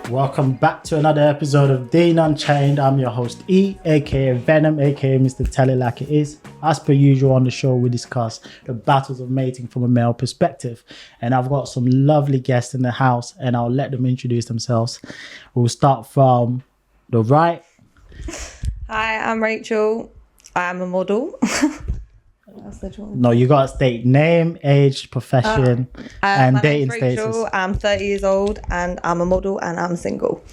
Welcome back to another episode of Dean Unchained. I'm your host E, aka Venom, aka Mr. Tell It Like It Is. As per usual on the show, we discuss the battles of mating from a male perspective. And I've got some lovely guests in the house and I'll let them introduce themselves. We'll start from the right. Hi, I'm Rachel. I am a model. No, you got to state name, age, profession, and dating status. I'm 30 years old and I'm a model and I'm single.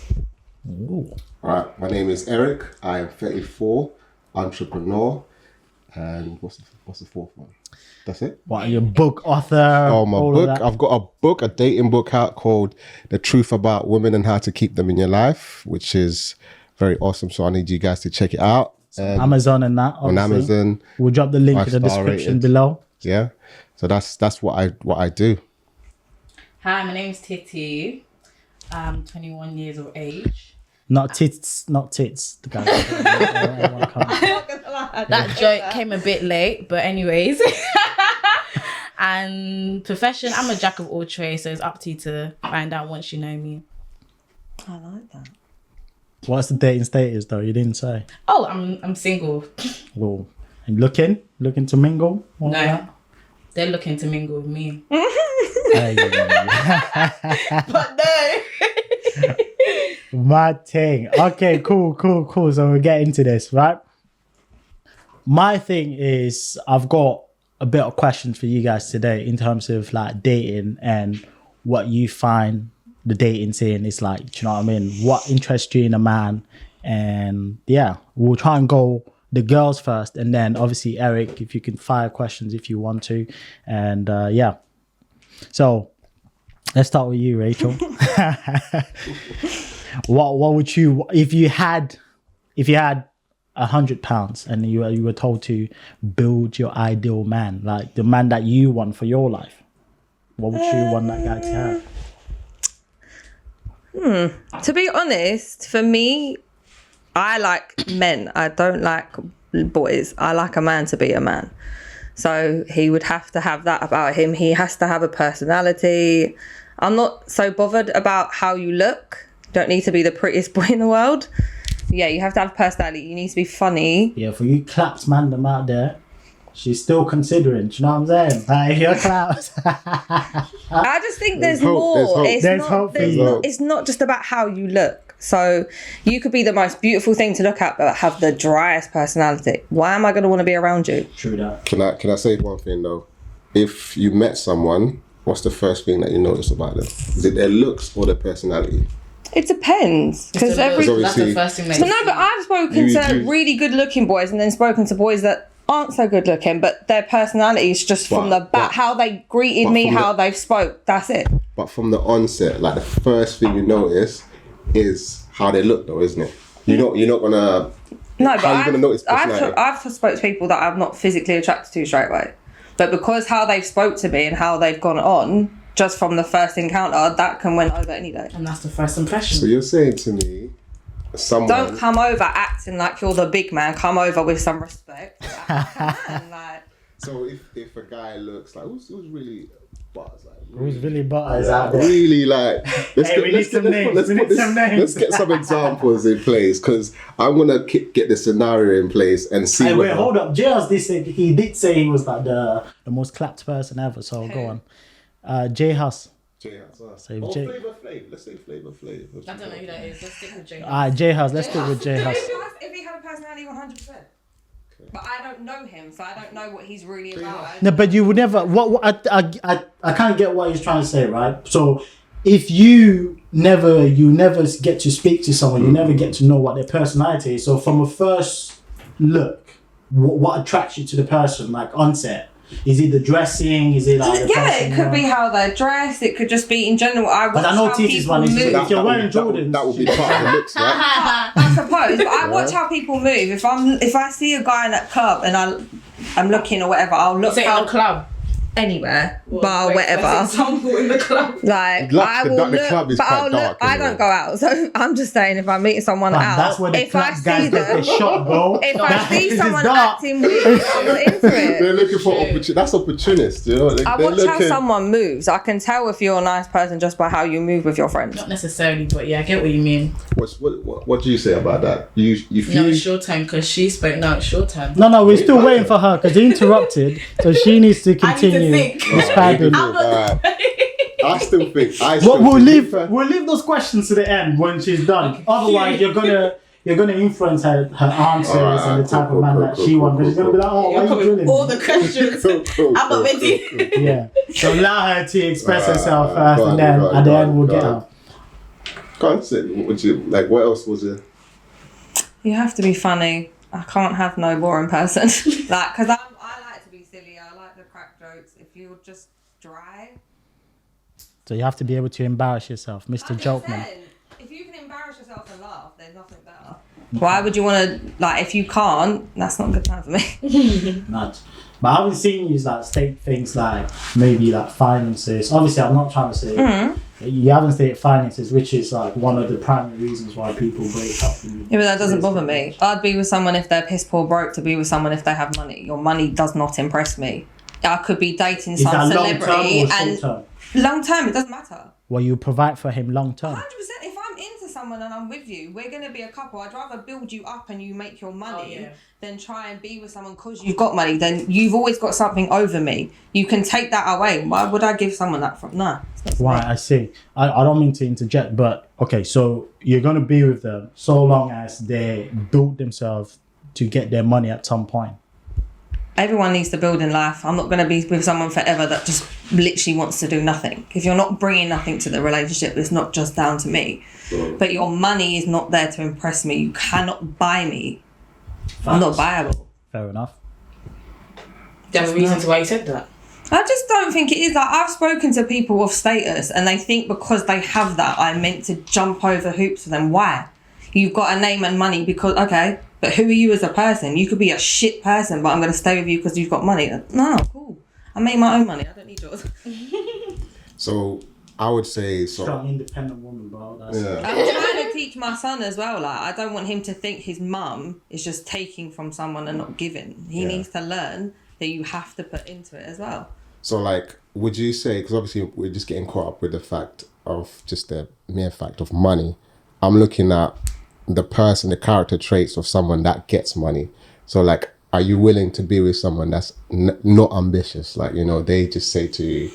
Ooh. All right, my name is Eric. I am 34, entrepreneur, and what's the fourth one? That's it. What, your book author? Oh, my book. I've got a book, a dating book out called The Truth About Women and How to Keep Them in Your Life, which is very awesome. So I need you guys to check it out. Amazon and that, obviously. On Amazon. We'll drop the link in the description below. Yeah. So that's what I do. Hi, my name's Titi. I'm 21 years of age. Not tits. The guy. That joke came a bit late, but anyways. And profession, I'm a jack of all trades, so it's up to you to find out once you know me. I like that. What's the dating status though? You didn't say. Oh, I'm single. Well, and looking to mingle? No, they're looking to mingle with me. But no. Mad thing. Okay, cool. So we'll get into this, right? My thing is, I've got a bit of questions for you guys today in terms of like dating and what you find the dating scene is like. Do you know what I mean? What interests you in a man? And yeah, we'll try and go the girls first, and then obviously Eric, if you can fire questions if you want to. And yeah, so let's start with you, Rachel. What would you, if you had £100 and you were told to build your ideal man, like the man that you want for your life, what would you want that guy to have? To be honest, for me, I like men. I don't like boys. I like a man to be a man. So he would have to have that about him. He has to have a personality. I'm not so bothered about how you look. You don't need to be the prettiest boy in the world. Yeah, you have to have personality. You need to be funny. Yeah, for you claps mandem out there, she's still considering. Do you know what I'm saying? Like, if you're claps. I just think there's hope, more. there's hope. It's not just about how you look. So you could be the most beautiful thing to look at, but have the driest personality. Why am I going to want to be around you? True that. Can I say one thing though? If you met someone, what's the first thing that you notice about them? Is it their looks or their personality? It depends. Because that's the first thing. So no, but I've spoken to really good looking boys and then spoken to boys that aren't so good looking, but their personality is just from the back, how they greeted me, how they've spoke. That's it. But from the onset, like the first thing you notice is how they look, though, isn't it? You're not gonna. No, but I've spoke to people that I'm not physically attracted to straight away, but because how they've spoke to me and how they've gone on, just from the first encounter, that can win over any day. And that's the first impression. So you're saying to me, someone don't come over acting like you're the big man. Come over with some respect. So if a guy looks like who's really butters, like Who's really butters out there? really like let's get some examples in place, because I'm gonna get the scenario in place and see. Hey, wait, hold up. J-House did say he was like the most clapped person ever. So go on. J-House. J-House. Flavor Flav. Let's say Flavor Flav. I don't know who that is. Let's stick with J-House. Alright, J-House. Let's stick with J-House. If he had a personality, 100%. But I don't know him, so I don't know what he's really about. No, but you would never. I can't get what he's trying to say, right? So, if you never get to speak to someone, you never get to know what their personality is. So, from a first look, what attracts you to the person, like onset? Is it the dressing? Is it like it could be how they're dressed. It could just be in general. I know Titi's one. If you're wearing Jordans, that would be part of the looks, right? I suppose. But I watch how people move. If I see a guy in that club and I'm looking or whatever, I'll look. Say in a club. anywhere, bar, whatever. Example in the club. Like Look, I will the look, club is but quite I'll look. dark I anyway. don't go out, so I'm just saying if I'm meeting someone Man, out, that's where the if I club see guys get their them, shot, bro. if I see It's someone dark. acting weird, I'm not into it. They're looking for opportunity. That's opportunist, you know. I watch how someone moves. I can tell if you're a nice person just by how you move with your friends. Not necessarily, but yeah, I get what you mean. What do you say about that? You feel? No, it's your time because she spoke. No, it's your time. No, we're still waiting for her because they interrupted, so she needs to continue think. describing. I still think. We'll leave those questions to the end when she's done. Otherwise, you're gonna influence her answers and the type of man that she wants. Because she's gonna be like, oh, why are you drilling? All the questions. I'm not ready. Yeah. So allow her to express herself first, and then at the end we'll get her. Can't say. What else was it? You have to be funny. I can't have no boring person. Like, because I like to be silly. I like the crack jokes. If you're just dry. So you have to be able to embarrass yourself, Mr. Jokeman. If you can embarrass yourself and laugh, there's nothing better. Why would you want to, like, if you can't, that's not a good time for me. Not. But I haven't seen you like state things like maybe like finances. Obviously, I'm not trying to say you haven't stated finances, which is like one of the primary reasons why people break up. Yeah, but that doesn't bother me. I'd be with someone if they're piss poor broke to be with someone if they have money. Your money does not impress me. I could be dating some celebrity and long term, it doesn't matter. Well, you provide for him long term. 100%. If I'm into someone and I'm with you, we're going to be a couple. I'd rather build you up and you make your money than try and be with someone because you've got money. Then you've always got something over me. You can take that away. Why would I give someone that from? No. Right, I see. I don't mean to interject, but okay, so you're going to be with them so long as they build themselves to get their money at some point. Everyone needs to build in life. I'm not going to be with someone forever that just literally wants to do nothing. If you're not bringing nothing to the relationship, it's not just down to me. But your money is not there to impress me. You cannot buy me. Facts. I'm not buyable. Fair enough. Do you have a reason to why you said that? I just don't think it is. Like, I've spoken to people of status and they think because they have that, I'm meant to jump over hoops for them. Why? You've got a name and money because, okay, but who are you as a person? You could be a shit person, but I'm going to stay with you because you've got money. No, cool. I make my own money. I don't need yours. So I would say Strong, independent woman, bro. That's I'm trying to teach my son as well. Like, I don't want him to think his mum is just taking from someone and not giving. He needs to learn that you have to put into it as well. So, like, would you say, because obviously we're just getting caught up with the fact of just the mere fact of money. I'm looking at the person, the character traits of someone that gets money. So, like, are you willing to be with someone that's not ambitious? Like, you know, they just say to you,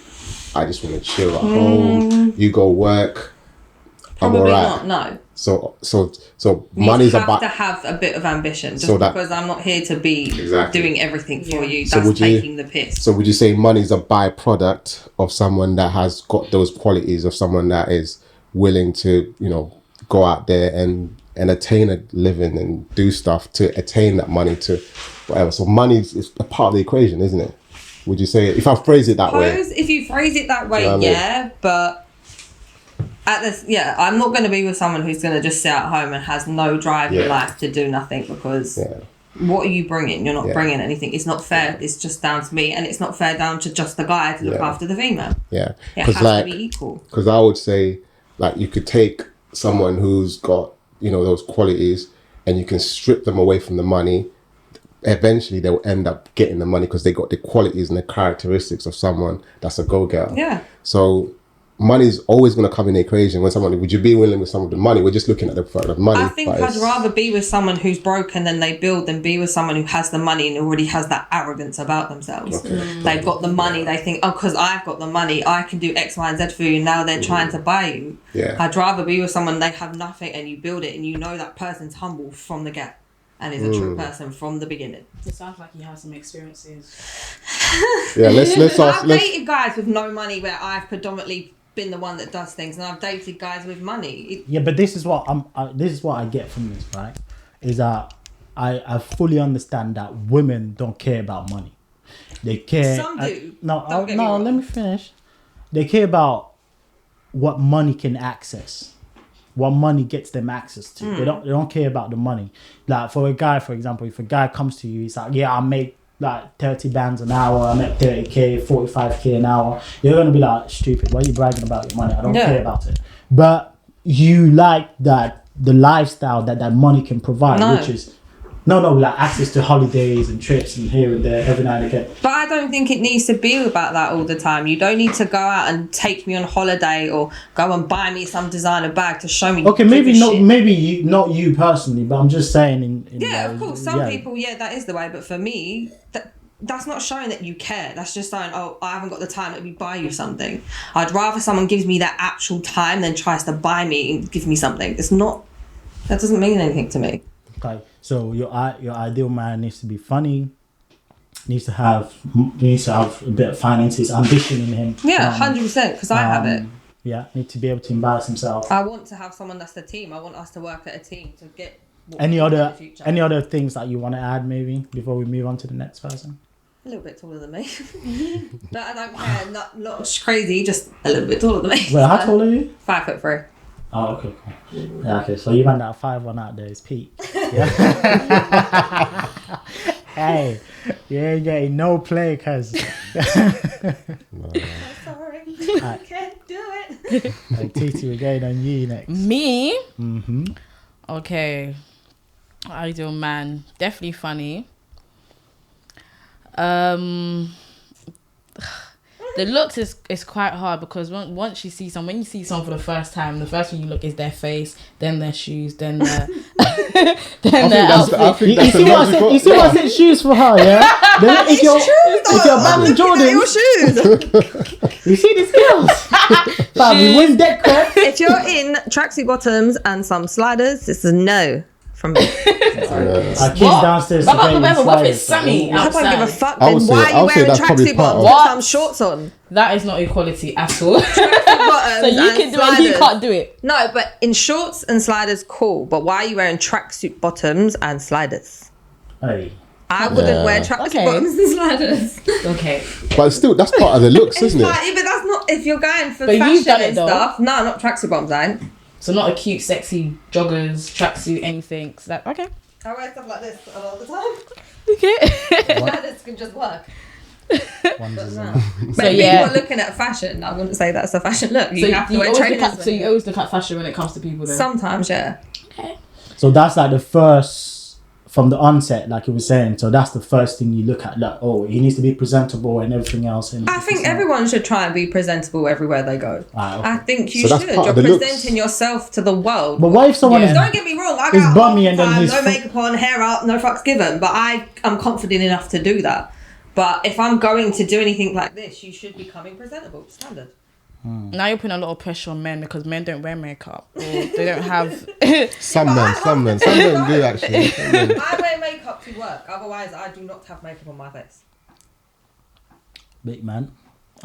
I just want to chill at home. You go work. Probably I'm all right. not, no. So money's about... You have to have a bit of ambition. Just so that, because I'm not here to be doing everything for you. So That's taking the piss. So would you say money's a byproduct of someone that has got those qualities, of someone that is willing to, you know, go out there and attain a living and do stuff to attain that money to whatever. So money is a part of the equation, isn't it? Would you say, if I phrase it that way? If you phrase it that way, You know what I mean? but at this, I'm not going to be with someone who's going to just sit at home and has no drive in life to do nothing because what are you bringing? You're not bringing anything. It's not fair. It's just down to me, and it's not fair down to just the guy to look after the female. Yeah, it has to be equal. Because I would say, like, you could take someone who's got, you know, those qualities and you can strip them away from the money. Eventually they'll end up getting the money because they got the qualities and the characteristics of someone that's a go-getter. Yeah. So money's always going to come in the equation. When someone, would you be willing with someone with money? We're just looking at the fact of money. I think I'd rather be with someone who's broken than they build than be with someone who has the money and already has that arrogance about themselves. Okay. They've got the money. They think, oh, because I've got the money, I can do X, Y, and Z for you. Now they're trying to buy you. Yeah. I'd rather be with someone they have nothing and you build it and you know that person's humble from the get and is a true person from the beginning. It sounds like you have some experiences. I've dated guys with no money where I've predominantly been the one that does things, and I've dated guys with money. But this is what this is what I get from this, right? Is that I fully understand that women don't care about money. They care. Some do. Let me finish. They care about what money can access, what money gets them access to. They don't care about the money. Like for a guy, for example, if a guy comes to you, he's like, yeah, I make like 30 bands an hour, I make 30k, 45k an hour, you're gonna be like, stupid, why are you bragging about your money? I don't care about it. But you like that the lifestyle that money can provide, which is like access to holidays and trips and here and there every now and again. But I don't think it needs to be about that all the time. You don't need to go out and take me on holiday or go and buy me some designer bag to show me. Okay, not you personally, but I'm just saying. Of course, some people, that is the way. But for me, that's not showing that you care. That's just saying, oh, I haven't got the time, let me buy you something. I'd rather someone gives me that actual time than tries to buy me and give me something. That doesn't mean anything to me. Okay, so your ideal man needs to be funny, needs to have a bit of finances, ambition in him. Yeah, 100%, because I have it. Yeah, need to be able to embarrass himself. I want to have someone that's the team. I want us to work at a team to get any other things that you want to add maybe before we move on to the next person? A little bit taller than me. But I don't care, not crazy, just a little bit taller than me. Well, how tall are you? 5'3". Oh, okay, cool. Yeah, okay, so you ran that 5'1" out there is peak. Yeah. Hey, you ain't getting no play, cuz. Sorry, I can't do it. Like, Titi, we're going on you next. Me? Mm-hmm. Okay. Ideal man. Definitely funny. The looks is quite hard because when you see someone for the first time, the first thing you look is their face, then their shoes, then their their outfit. You see what I said shoes for her, yeah? If you're banging Jordan, your shoes. you see these girls. But we win dead crap. If you're in tracksuit bottoms and some sliders, it's a no from me. Our kids downstairs. What if it's sunny I outside? don't give a fuck. Then why are you wearing tracksuit bottoms with some shorts on? That is not equality at all. So you can do it and he can't do it. No, but in shorts and sliders, cool. But why are you wearing tracksuit bottoms and sliders? Hey. I wouldn't wear tracksuit bottoms and sliders. Okay. But still, that's part of the looks, isn't it? But that's not, if you're going for But you've fashion done it, and though. stuff. No, not tracksuit bottoms, I ain't. So not a cute, sexy joggers, tracksuit, anything. So that, okay. I wear stuff like this a lot of the time. Okay. Sliders can just work. But So if yeah. people are looking at fashion, I wouldn't say that's a fashion look. You have to wear always trainers. you always look at fashion when it comes to people then? Sometimes, yeah. Okay. So that's like the first, from the onset, like you were saying. So that's the first thing you look at. Like, oh, he needs to be presentable and everything else. And I think everyone should try and be presentable everywhere they go. Okay. I think you So that's should. part You're of the looks. presenting yourself to the world. But what if someone is... Don't get me wrong, I He's go out bummy all and the then time, he's no makeup on, hair up, no fucks given. But I am confident enough to do that. But if I'm going to do anything like this, you should be coming presentable, standard. Now you're putting a lot of pressure on men because men don't wear makeup or they don't have. Some men do actually. I wear makeup to work. Otherwise, I do not have makeup on my face. Big man.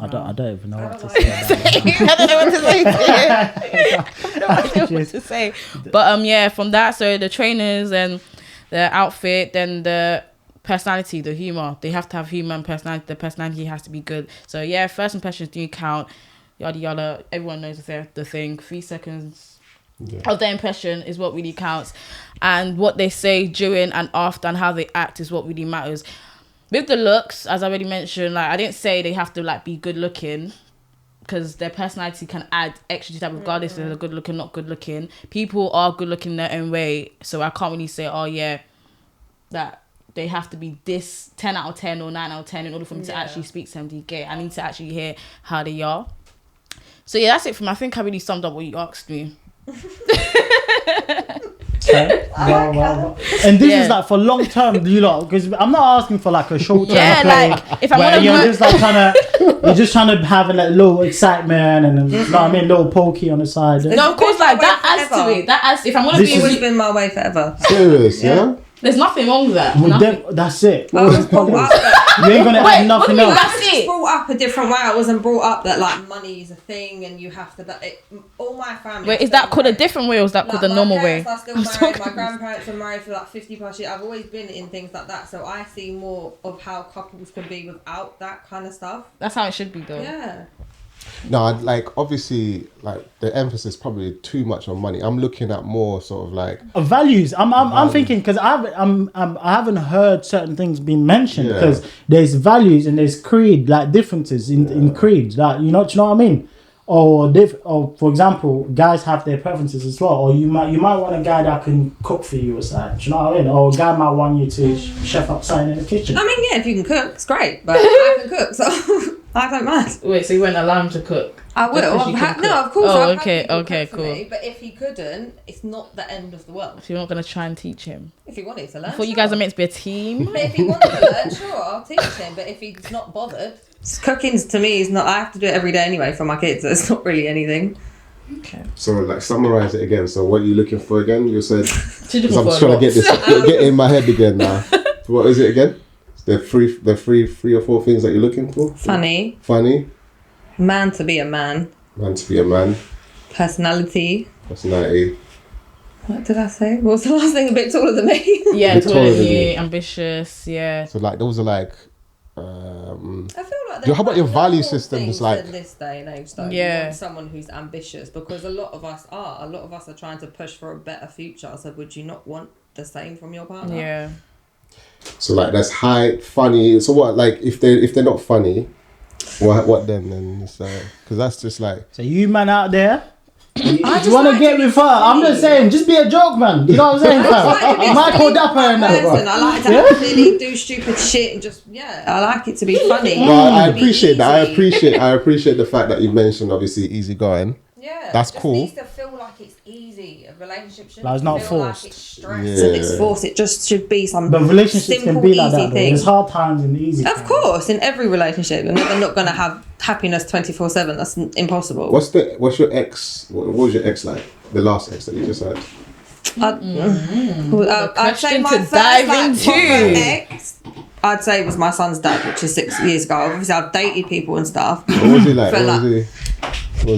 I don't even know what to like say. I don't know what to say. I don't know what to say. But yeah, from that, so the trainers and the outfit, then the personality, the humor. They have to have humor and personality. The personality has to be good. So yeah, first impressions do count. Yada yada. Everyone knows the thing. 3 seconds of their impression is what really counts, and what they say during and after and how they act is what really matters. With the looks, as I already mentioned, like I didn't say they have to like be good looking, because their personality can add extra to that regardless if they're good looking, not good looking. People are good looking in their own way, so I can't really say, oh yeah, that they have to be this 10 out of 10 or 9 out of 10 in order for me to actually speak to them. I need to actually hear how they are. So yeah, that's it from me. I think I really summed up what you asked me. Okay. Well. And this is like for long term, do you lot? Because I'm not asking for like a short term play. Like if I where want to, you're just trying to have a like, little excitement and you know what I mean, little pokey on the side. no, of course, like that adds to it. That adds. If I'm gonna This be is- with It's been my way forever. Serious, yeah? there's nothing wrong with that. Well, Nothing. that's it. I was brought up You ain't gonna add nothing else. That's it. brought up a different way. I wasn't brought up that like money is a thing and you have to. All my family. Wait, is that called a different way or is that called the normal way? My parents are still married. My grandparents were married for like 50 plus years. I've always been in things like that, so I see more of how couples can be without that kind of stuff. That's how it should be, though. Yeah. No, like obviously, like the emphasis probably too much on money. I'm looking at more sort of like Values. I'm thinking because I haven't heard certain things being mentioned because there's values and there's creed, like differences in creeds, like do you know what I mean? Or for example, guys have their preferences as well. Or you might want a guy that can cook for you or something. Do you know what I mean? Or a guy might want you to chef up something in the kitchen. I mean, yeah, if you can cook, it's great. But I can cook, so I don't mind. Wait, so you wouldn't allow him to cook? I will. No, of course. Oh, I've okay, had people okay, cook for cool. me, but if he couldn't, it's not the end of the world. So you're not gonna try and teach him? If he wanted to learn, I thought you guys are meant to be a team. But if he wanted to learn, sure, I'll teach him. But if he's not bothered, cooking to me is not. I have to do it every day anyway for my kids. So it's not really anything. Okay. So like summarize it again. So what are you looking for again? You said. Two I'm just trying to get this get in my head again now. What is it again? The three or four things that you're looking for. Funny. Man to be a man. Man to be a man. Personality. What did I say? What was the last thing? A bit taller than me. Yeah, taller than you, ambitious. Yeah. So like those are like. I feel like How about your value systems? Like in this day and age, though, yeah, you want someone who's ambitious because a lot of us are trying to push for a better future. So would you not want the same from your partner? Yeah. So like that's funny. So what? Like if they're not funny, what then? Then it's because that's just like. So you man out there. You just want to like get to be with her? funny. I'm just saying, just be a joke, man. You know what I'm saying? Michael Dapper and that. Person. I like to really do stupid shit and just I like it to be funny. No, I appreciate that. I appreciate the fact that you mentioned obviously easygoing. Yeah, that's it just cool. needs to feel like it's easy. A relationship shouldn't Like it's not feel forced. like it's stress and it's forced. It just should be some But relationships simple, can be like easy that. thing. There's hard times and easy. Of course, in every relationship, you're never not going to have happiness 24/7. That's impossible. What's your ex? What was your ex like? The last ex that you just had. I'd say my first proper ex. I'd say it was my son's dad, which is 6 years ago. Obviously, I've dated people and stuff. What was he like?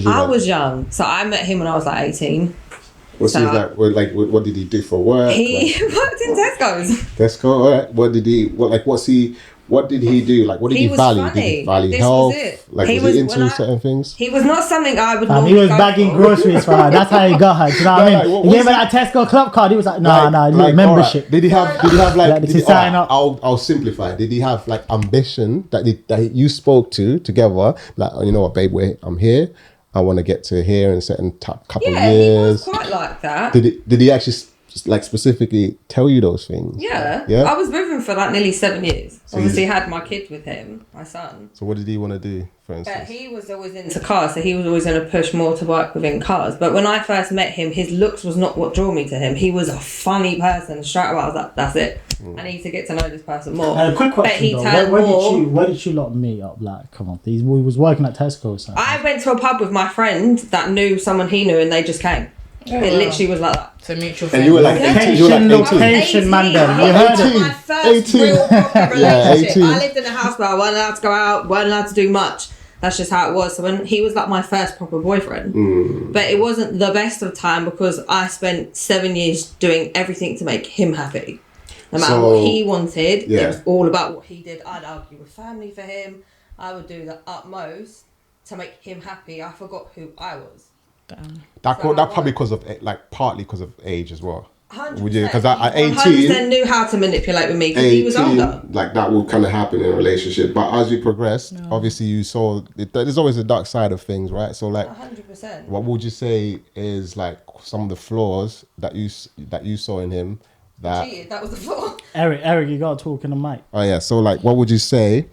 I was young, so I met him when I was like 18. What's he like? What did he do for work? He worked in Tesco's. Tesco, all right. What did he do? Like, what did he value? Funny. Did he value This health? was it. Like, was he into certain things? He was not something I would. He was bagging groceries for her. That's how he got her. Do you know what I mean? He gave her that Tesco club card. He was like, membership. Right. Did he have like? Sign up. I'll simplify. Did he have like ambition that you spoke together? Like, you know what, babe? I'm here. I want to get to here in a certain couple of years. Yeah, he was quite like that. Did he actually like specifically tell you those things? Yeah. Yeah. I was with him for like nearly 7 years. So obviously, had my kid with him, my son. So what did he want to do, for instance? But he was always into cars, so he was always going to push more to work within cars. But when I first met him, his looks was not what drew me to him. He was a funny person. Straight away, I was like, that's it. I need to get to know this person more. Quick question though. Where did you lot meet up? Like, come on, he was working at Tesco or something. I went to a pub with my friend that knew someone he knew, and they just came. Literally was like that. So mutual. And you were like 18. Location, man. You heard it. My first real proper relationship. 18. I lived in a house where I wasn't allowed to go out, wasn't allowed to do much. That's just how it was. So when he was like my first proper boyfriend, but it wasn't the best of time because I spent 7 years doing everything to make him happy. No matter what he wanted, it was all about what he did. I'd argue with family for him. I would do the utmost to make him happy. I forgot who I was. Damn. That probably partly because of age as well. 100%. Would you? Because at 18, 100% knew how to manipulate with me because he was older. Like that will kind of happen in a relationship. But as you progress, obviously you saw there's always a dark side of things, right? So like, 100%. what would you say is like some of the flaws that you saw in him? That was the flaw. Eric, you gotta talk in the mic. Oh yeah. So like, what would you say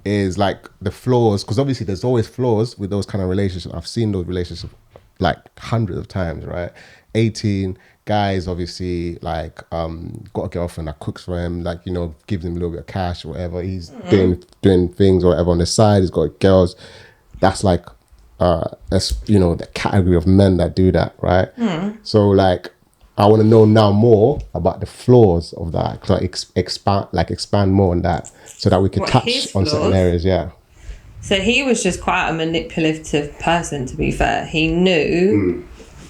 is like the flaws? Because obviously there's always flaws with those kind of relationships. I've seen those relationships like hundreds of times, right? 18 guys obviously like got a girlfriend that cooks for him, like, you know, gives him a little bit of cash or whatever. He's doing things or whatever on the side. He's got girls. That's like that's, you know, the category of men that do that, right? So like I want to know now more about the flaws of that. Like expand more on that so that we can touch on certain areas. Yeah. So he was just quite a manipulative person, to be fair. He knew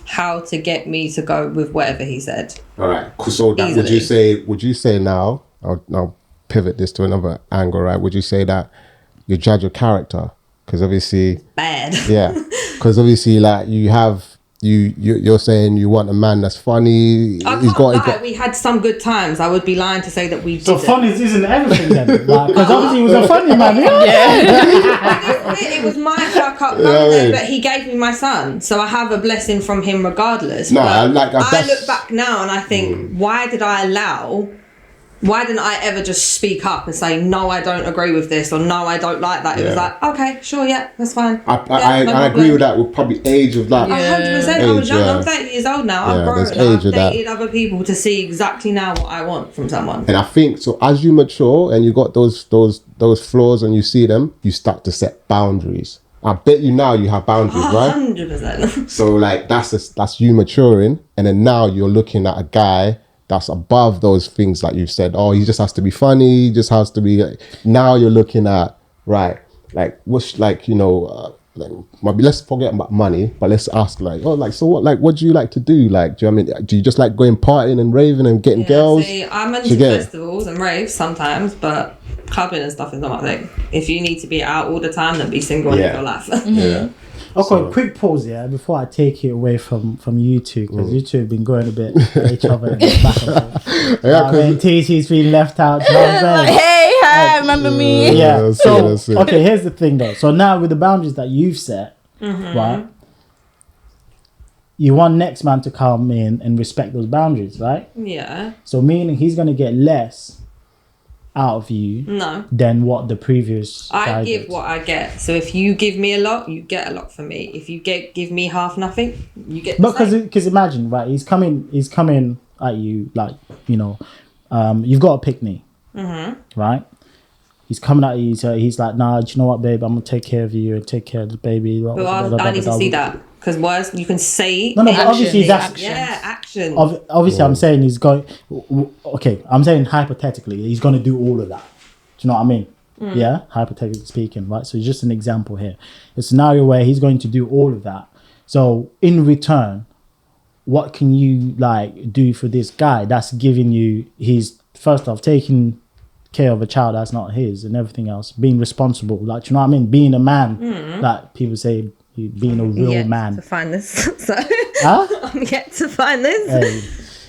how to get me to go with whatever he said. All right. So that, would you say now, I'll pivot this to another angle, right? Would you say that you judge your character? Because obviously, bad. yeah, because obviously, like you're saying you want a man that's funny. I can't lie. We had some good times. I would be lying to say that we So didn't. fun isn't everything then, because obviously he was a funny man. It was my fuck up moment, but he gave me my son, so I have a blessing from him regardless. No, but I look back now and I think, why didn't I ever just speak up and say, no, I don't agree with this, or no, I don't like that? It was like, okay, sure, yeah, that's fine. I agree with that. With probably age of that. 100%. I was young. I'm 30 years old now. I've grown. I've dated other people to see exactly now what I want from someone. And I think so. As you mature and you got those flaws and you see them, you start to set boundaries. I bet you now you have boundaries, right? 100%. So like that's you maturing, and then now you're looking at a guy that's above those things like you said. Oh, he just has to be funny. He just has to be. Now you're looking at like what's like maybe let's forget about money, but let's ask so what do you like to do? Like, do you just like going partying and raving and getting girls? See, I'm into festivals and raves sometimes, but clubbing and stuff is not my thing. If you need to be out all the time, then be single and live your life. Yeah. Okay, quick pause, before I take it away from you two, because you two have been going a bit at each other and back and forth. TC's been left out. You know what I'm saying? Hey, remember me? Yeah. That's it. Okay, here's the thing though. So now with the boundaries that you've set, right? You want next man to come in and respect those boundaries, right? Yeah. So meaning he's gonna get less out of you than what the previous I give what I get. So if you give me a lot, you get a lot from me. If you give me half nothing, you get because imagine, right, he's coming at you like, you've got a pick me, right? He's coming at you, so he's like, nah, do you know what, babe, I'm gonna take care of you and take care of the baby. But I need to see that, because words you can say. No, but obviously he's action. Yeah, action. Obviously, I'm saying he's going. Okay, I'm saying hypothetically, he's going to do all of that. Do you know what I mean? Yeah, hypothetically speaking, right? So it's just an example here. A scenario where he's going to do all of that. So in return, what can you do for this guy that's giving you? He's first off taking care of a child that's not his and everything else, being responsible, do you know what I mean, being a man, like people say, being a real man. To find this. So I'm yet to find this. Hey,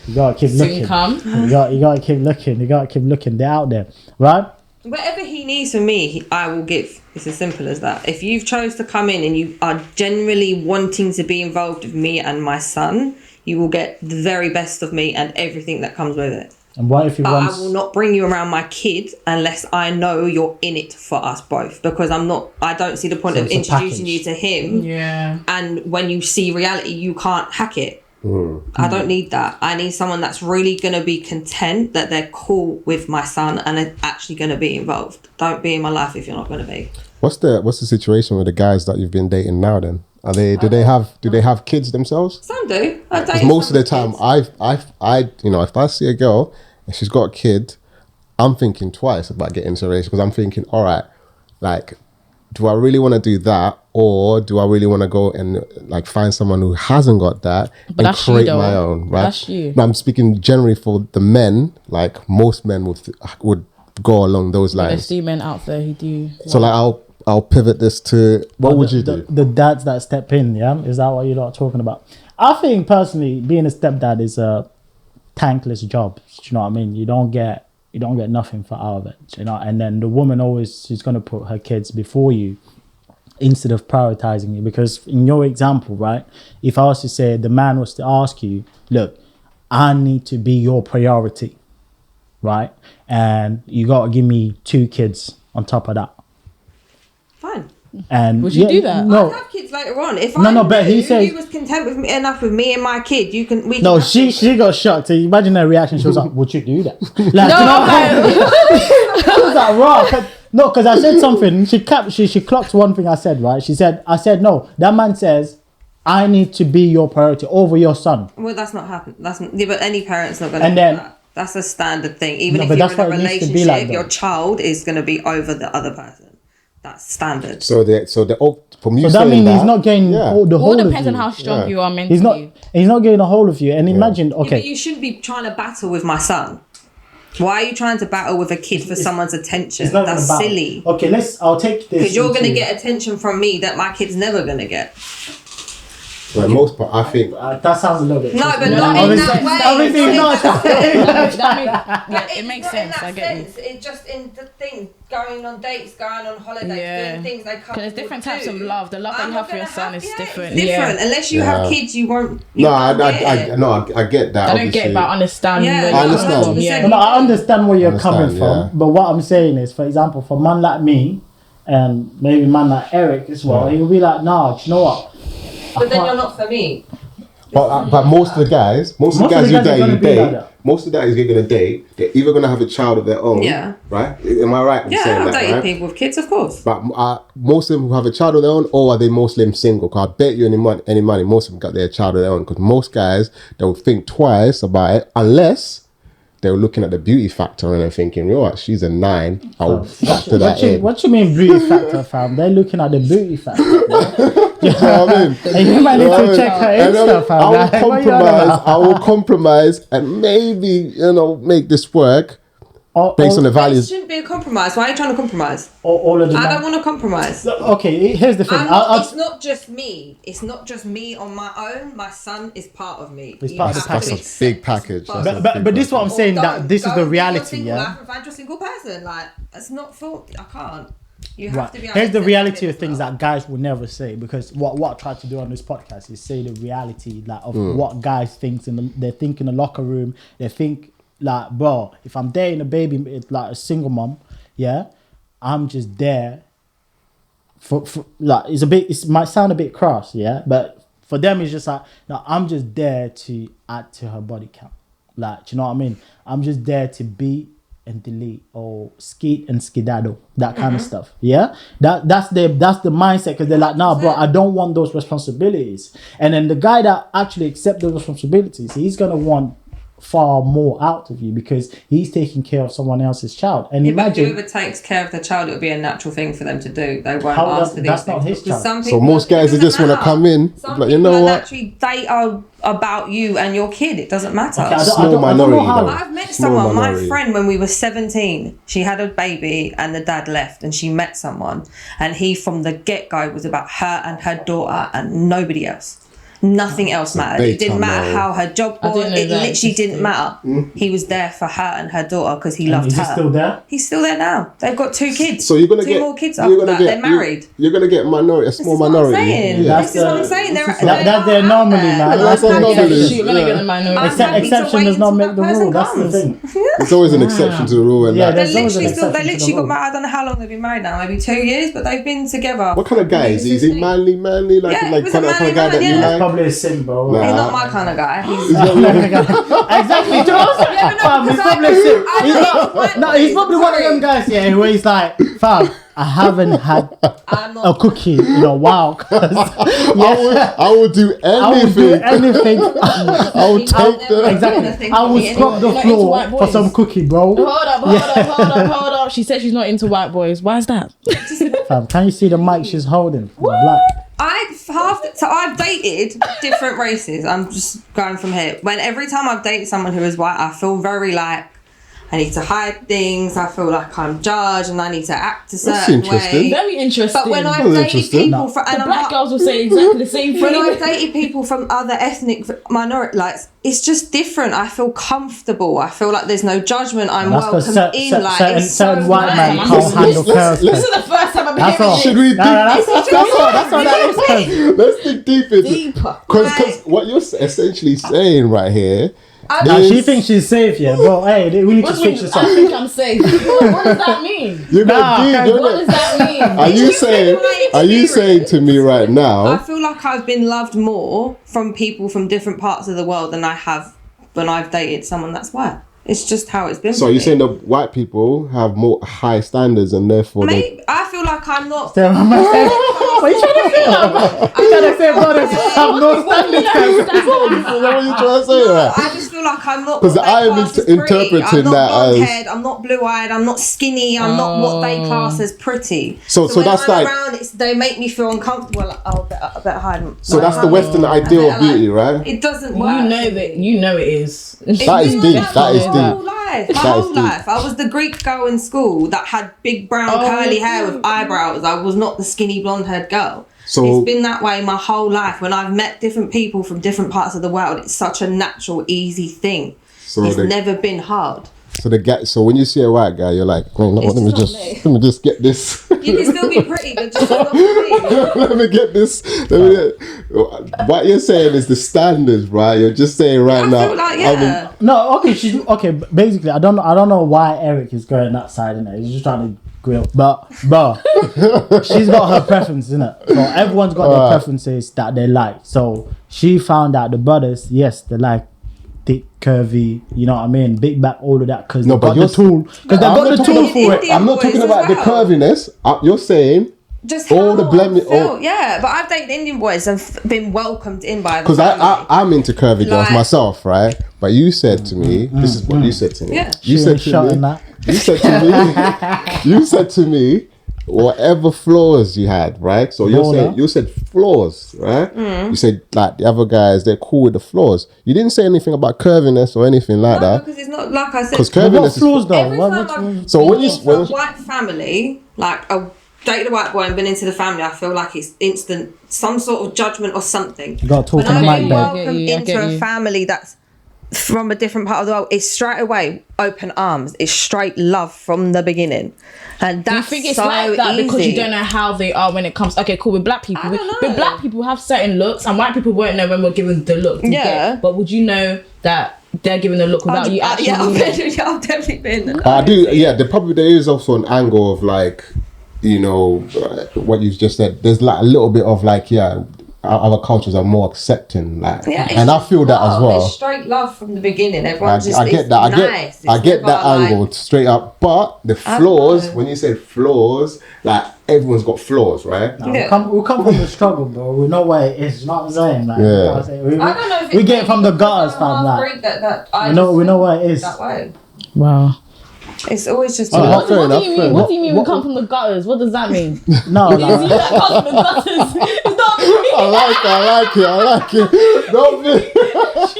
you gotta keep looking. You gotta keep looking. You gotta keep looking. They're out there, right? Whatever he needs from me, I will give. It's as simple as that. If you've chose to come in and you are generally wanting to be involved with me and my son, you will get the very best of me and everything that comes with it. And what if he wants... I will not bring you around my kid unless I know you're in it for us both, because I don't see the point of introducing you to him. Yeah. And when you see reality, you can't hack it. I don't need that. I need someone that's really going to be content that they're cool with my son and are actually going to be involved. Don't be in my life if you're not going to be. What's the situation with the guys that you've been dating now then? Do they have kids themselves? Some do. Because most of the time, if I see a girl and she's got a kid, I'm thinking twice about getting into a relationship, because I'm thinking, all right, do I really want to do that, or do I really want to go and find someone who hasn't got that and create my own? Right? That's you. No, I'm speaking generally for the men. Most men would go along those lines. There's few men out there who do. So I'll pivot this to what would you do? The dads that step in, yeah? Is that what you're not talking about? I think personally, being a stepdad is a thankless job. Do you know what I mean? You don't get nothing out of it, and then the woman always is going to put her kids before you instead of prioritizing you. Because in your example, right, if I was to say the man was to ask you, look, I need to be your priority, right, and you got to give me 2 kids on top of that. Fine. And would you do that? No, I'd have kids later on. If but he says you was content with me enough with me and my kid, she got shocked. So imagine her reaction. She was like, "Would you do that?" She was like, "Raw." No, because I said something. She clocked one thing I said. Right? I said no. That man says, "I need to be your priority over your son." Well, that's not happening. But any parent's not going to do that. That's a standard thing. Even if you're in a relationship, your child is going to be over the other person. That's standard. So from you so that means he's not getting the whole of you. All depends on how strong you are mentally. He's not getting a hold of you. And imagine, okay. But you shouldn't be trying to battle with my son. Why are you trying to battle with a kid for someone's attention? It's not That's about, silly. Okay, I'll take this. Because you're going to get attention from me that my kid's never going to get. For the most part, I think that sounds a little bit. No, but not in that way. Obviously, it's not. It makes sense. I get you. It's just in the thing, going on dates, going on holidays, doing things they can't. Because there's different types of love. The love that you have for your son is different. It's different. Unless you have kids, you won't. I get that. I don't get it, but I understand. I understand. Yeah. No, I understand where you're coming from, but what I'm saying is, for example, for a man like me, and maybe a man like Eric as well, he'll be like, "Nah, do you know what? But then you're not for me." But most of the guys you date, most of the guys you're gonna date, they're either gonna have a child of their own. Yeah. Right? Am I right in saying that? Yeah, I've dated people with kids, of course. But most of them who have a child of their own, or are they mostly single? Because I bet you any money, most of them got their child of their own. Because most guys, they'll think twice about it unless they were looking at the beauty factor and they're thinking, you know what, she's a 9. I'll factor that in. What you mean beauty factor, fam? They're looking at the beauty factor. You know what I mean? And you might need to check her Insta, fam. I will compromise and maybe, make this work based on the values. It shouldn't be a compromise. Why are you trying to compromise? All of I don't want to compromise. Okay, here's the thing. It's not just me. It's not just me on my own. My son is part of me. It's part of the package. That's a big package. But this is what I'm saying, that this is the reality, yeah? Find your single person. Like, it's not for... I can't. You have to be... Here's the reality of things that guys will never say, because what I try to do on this podcast is say the reality of what guys think they think in the locker room. They think... Like, bro, if I'm dating a baby, like a single mom, yeah, I'm just there for like, it might sound a bit cross, yeah, but for them it's just like, no, I'm just there to add to her body count. Like, do you know what I mean? I'm just there to beat and delete or skeet and skedaddle, that kind of stuff. Yeah, that's the mindset, because they're like, nah, bro, I don't want those responsibilities. And then the guy that actually accepts those responsibilities, he's gonna want far more out of you because he's taking care of someone else's child. And imagine whoever takes care of the child, it would be a natural thing for them to do. They won't ask for these that's things. not his child. So most guys they just want to come in, like, you know what? Actually, they are about you and your kid. It doesn't matter. Okay, Small minority. I've met someone. My friend, when we were 17, she had a baby and the dad left, and she met someone, and he from the get-go was about her and her daughter and nobody else. Nothing else mattered. It didn't matter how her job was. It literally didn't matter. He was there for her and her daughter because he loved her. Is he still there? He's still there now. They've got 2 kids. So you're gonna get 2 more kids after that. They're married. You're gonna get a small minority. This is what I'm saying. That's the anomaly, man. That's the anomaly. You're gonna get a minority. Exception does not make the rule. That's the thing. There's always an exception to the rule. And Yeah, they literally got married. I don't know how long they've been married now. Maybe 2 years, but they've been together. What kind of guy is he? Is he manly? Like kind of guy that you like? Probably a sim, bro. He's not my kind of guy. He's exactly. He's probably a sim. He's probably one of them guys, yeah, where he's like, fam, I haven't had a cookie in a while. I will do anything. I will take exactly. I will scrub the floor for some cookie, bro. Hold up. She said she's not into white boys. Why is that? Fam, can you see the mic she's holding? Black. I've dated different races. I'm just going from here. Every time I've dated someone who is white, I feel very like I need to hide things. I feel like I'm judged and I need to act a certain way. Very interesting. But when I've dated people from black girls will say exactly the same thing. When I've dated people from other ethnic minority, like, it's just different. I feel comfortable. I feel like there's no judgment. I'm welcome in. Certain white man can't handle chaos. This is the first time I've been hearing it. Should we? That's all that is. Let's dig deeper. Because what you're essentially saying right here. She thinks she's safe, yeah, bro. Hey, we need to fix this up. I think I'm safe. What does that mean? What does that mean? Are you saying to me right now? I feel like I've been loved more from people from different parts of the world than I have when I've dated someone that's white. It's just how it's been. So you're saying that white people have more high standards and therefore I feel like I'm not. What are you trying to say? You trying to say brothers have no standards? Is that what you're trying to say? I just feel like I'm not. Because I am interpreting that as I'm not blue-eyed. I'm not skinny. I'm not what they class as pretty. So that's like around, they make me feel uncomfortable. Like, I better hide. So that's the Western ideal of beauty, right? It doesn't work. You know it is. That is deep. life. My whole life. I was the Greek girl in school that had big brown curly hair with eyebrows. I was not the skinny blonde haired girl. So it's been that way my whole life. When I've met different people from different parts of the world, it's such a natural, easy thing. So it's never been hard. So when you see a white guy, you're like, oh, no, let me just get this. You can still be pretty, but just not me. Let me get this. What you're saying is the standards, right? You're just saying right now. Feel like, no, okay, basically, I don't know why Eric is going that side, innit? He's just trying to grill, but she's got her preference, innit? So everyone's got their preferences that they like. So she found out the brothers, yes, they like thick, curvy, you know what I mean, big back, all of that, because they've got the tool. Because they've got the tool for it. I'm not talking about the curviness. You're saying just all the blemish. Yeah, but I've dated Indian boys and been welcomed in by. Because I'm into curvy girls myself, right? But you said to me, this is what you said to me. Yeah. You said to me, whatever flaws you had, right? So you said flaws, right? You said like the other guys, they're cool with the flaws. You didn't say anything about curviness or anything like that. Because it's not like I said. Because curviness what flaws though? Every time I've so when you a white family, like a dated a white boy and been into the family, I feel like it's instant some sort of judgment or something. You got to talk when on the I'm mic, welcomed babe. into a family that's from a different part of the world, it's straight away open arms. It's straight love from the beginning, and that's Do you think it's so like that easy. because you don't know how they are when it comes? Okay, cool. With black people, but black people have certain looks, and white people won't know when we're given the look. But would you know that they're given a look without you actually? I've definitely been. I do. Yeah, there is also an angle of like, you know, what you've just said. There's like a little bit of like, other cultures are more accepting, like, and I feel that as well. It's straight love from the beginning. Everyone's I get that. I get that angle straight up. But the flaws, when you say flaws, like everyone's got flaws, right? No, we come from the struggle, bro. We know what it is. You know what I'm saying? Like, you know what I'm saying? I don't know if we get it from the gutters, fam. Like, we know what it is. That way. Wow. It's always just. What do you mean we come from the gutters? What does that mean? No, you come from the gutters. I like it. Don't be.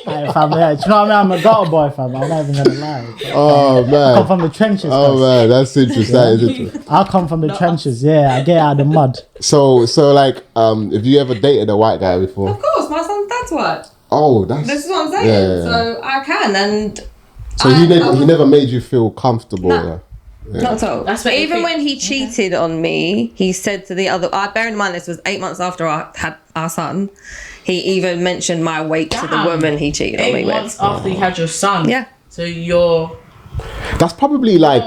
Hey, fam, do you know what I mean? I'm a gutter boy, fam. I'm not even gonna lie. Oh man. I come from the trenches. Oh man, that's interesting. That is interesting. I come from the trenches. Yeah, I get out of the mud. So like, have you ever dated a white guy before? Of course, my son's dad's white. Oh, this is what I'm saying. So I can, and so he never made you feel comfortable. Nah. Not at all. That's what even when he cheated on me, he said to the other. Bear in mind, this was 8 months after I had our son. He even mentioned my weight to the woman he cheated on me with. 8 months after you had your son. Yeah. So you're. That's probably like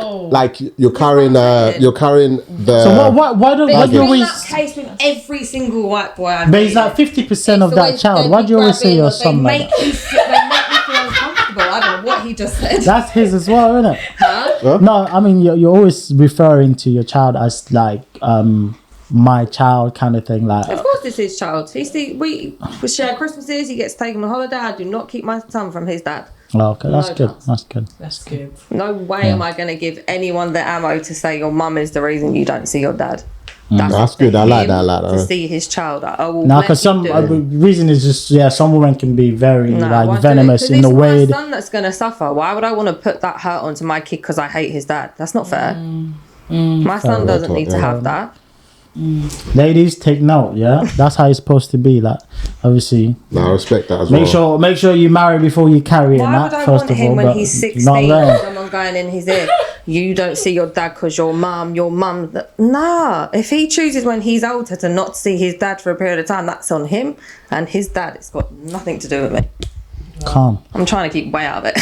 you're carrying the. So why don't you always? That case with every single white boy. But it's like 50% of that child. Why do you always say your son like that? They make me feel uncomfortable. I don't know what he just said. That's his as well, isn't it? Huh? No, I mean you're always referring to your child as like my child kind of thing. Like, of course, it's his child. We share Christmases. He gets taken on holiday. I do not keep my son from his dad. Oh, okay, that's good. That's good. No way am I going to give anyone the ammo to say your mum is the reason you don't see your dad. That's good. I like that. To see his child. No, because some reason is just some women can be very like venomous in the way. It's my son that's going to suffer. Why would I want to put that hurt onto my kid because I hate his dad? That's not fair. My son doesn't need to have that. Ladies, take note. Yeah, that's how it's supposed to be. Like, obviously. No, I respect that as well. Make sure you marry before you carry. Why would I want him when he's 16? Someone going in his ear. You don't see your dad because your mum. Nah. If he chooses when he's older to not see his dad for a period of time, that's on him and his dad. It's got nothing to do with me. Calm. I'm trying to keep way out of it.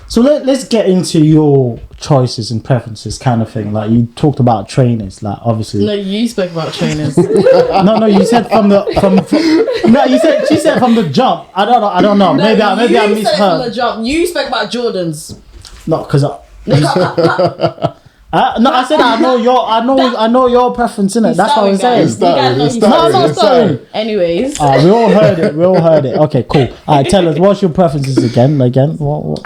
So let's get into your choices and preferences kind of thing. Like, you talked about trainers, like, obviously. No, you spoke about trainers. no, you said she said from the jump. I don't know. Maybe I misheard. From the jump. You spoke about Jordans. No, because I said I know your preference, innit? That's what I'm saying. No, sorry. Anyways, we all heard it. Okay, cool. All right, tell us, what's your preferences again? What?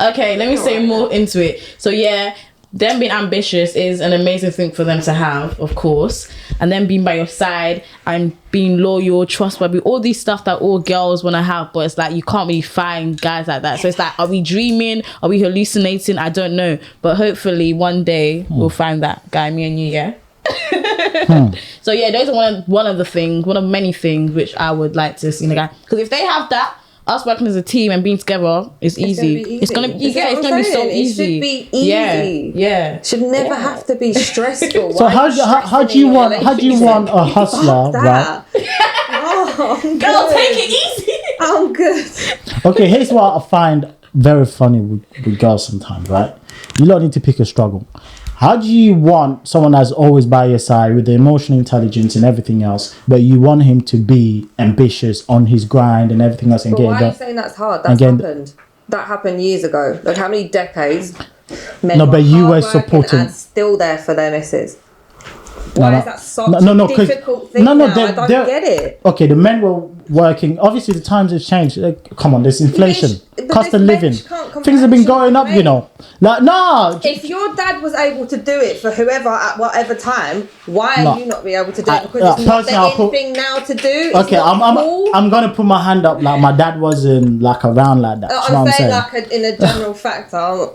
Okay, let me say more into it. So yeah, them being ambitious is an amazing thing for them to have, of course, and then being by your side and being loyal, trustworthy, all these stuff that all girls want to have, but it's like you can't really find guys like that. So it's like, are we dreaming? Are we hallucinating? I don't know, but hopefully one day we'll find that guy, me and you, yeah. So yeah, those are one of many things which I would like to see in a guy, because if they have that, us working as a team and being together is easy. It's gonna be so easy. It should be easy. Yeah. Should never have to be stressful. So how do you want a hustler, right? Oh, Girl, take it easy. I'm good. Okay, here's what I find very funny with girls sometimes, right? You don't need to pick a struggle. How do you want someone that's always by your side with the emotional intelligence and everything else, but you want him to be ambitious on his grind and everything else? And But why are you saying that's hard? That's happened. That happened years ago. Like how many decades? Men No, but you were hardworking supporting. and still there for their missus. Why is that such a difficult thing? I don't get it. Okay, the men were working. Obviously, the times have changed. Like, come on, there's inflation, cost of living. Things have been going up, you know. Like, no. If your dad was able to do it for whoever at whatever time, why are you not be able to do it? Because it's not the in thing now to do. Okay, I'm gonna put my hand up. Like my dad wasn't like around like that. I'm saying like in a general factor.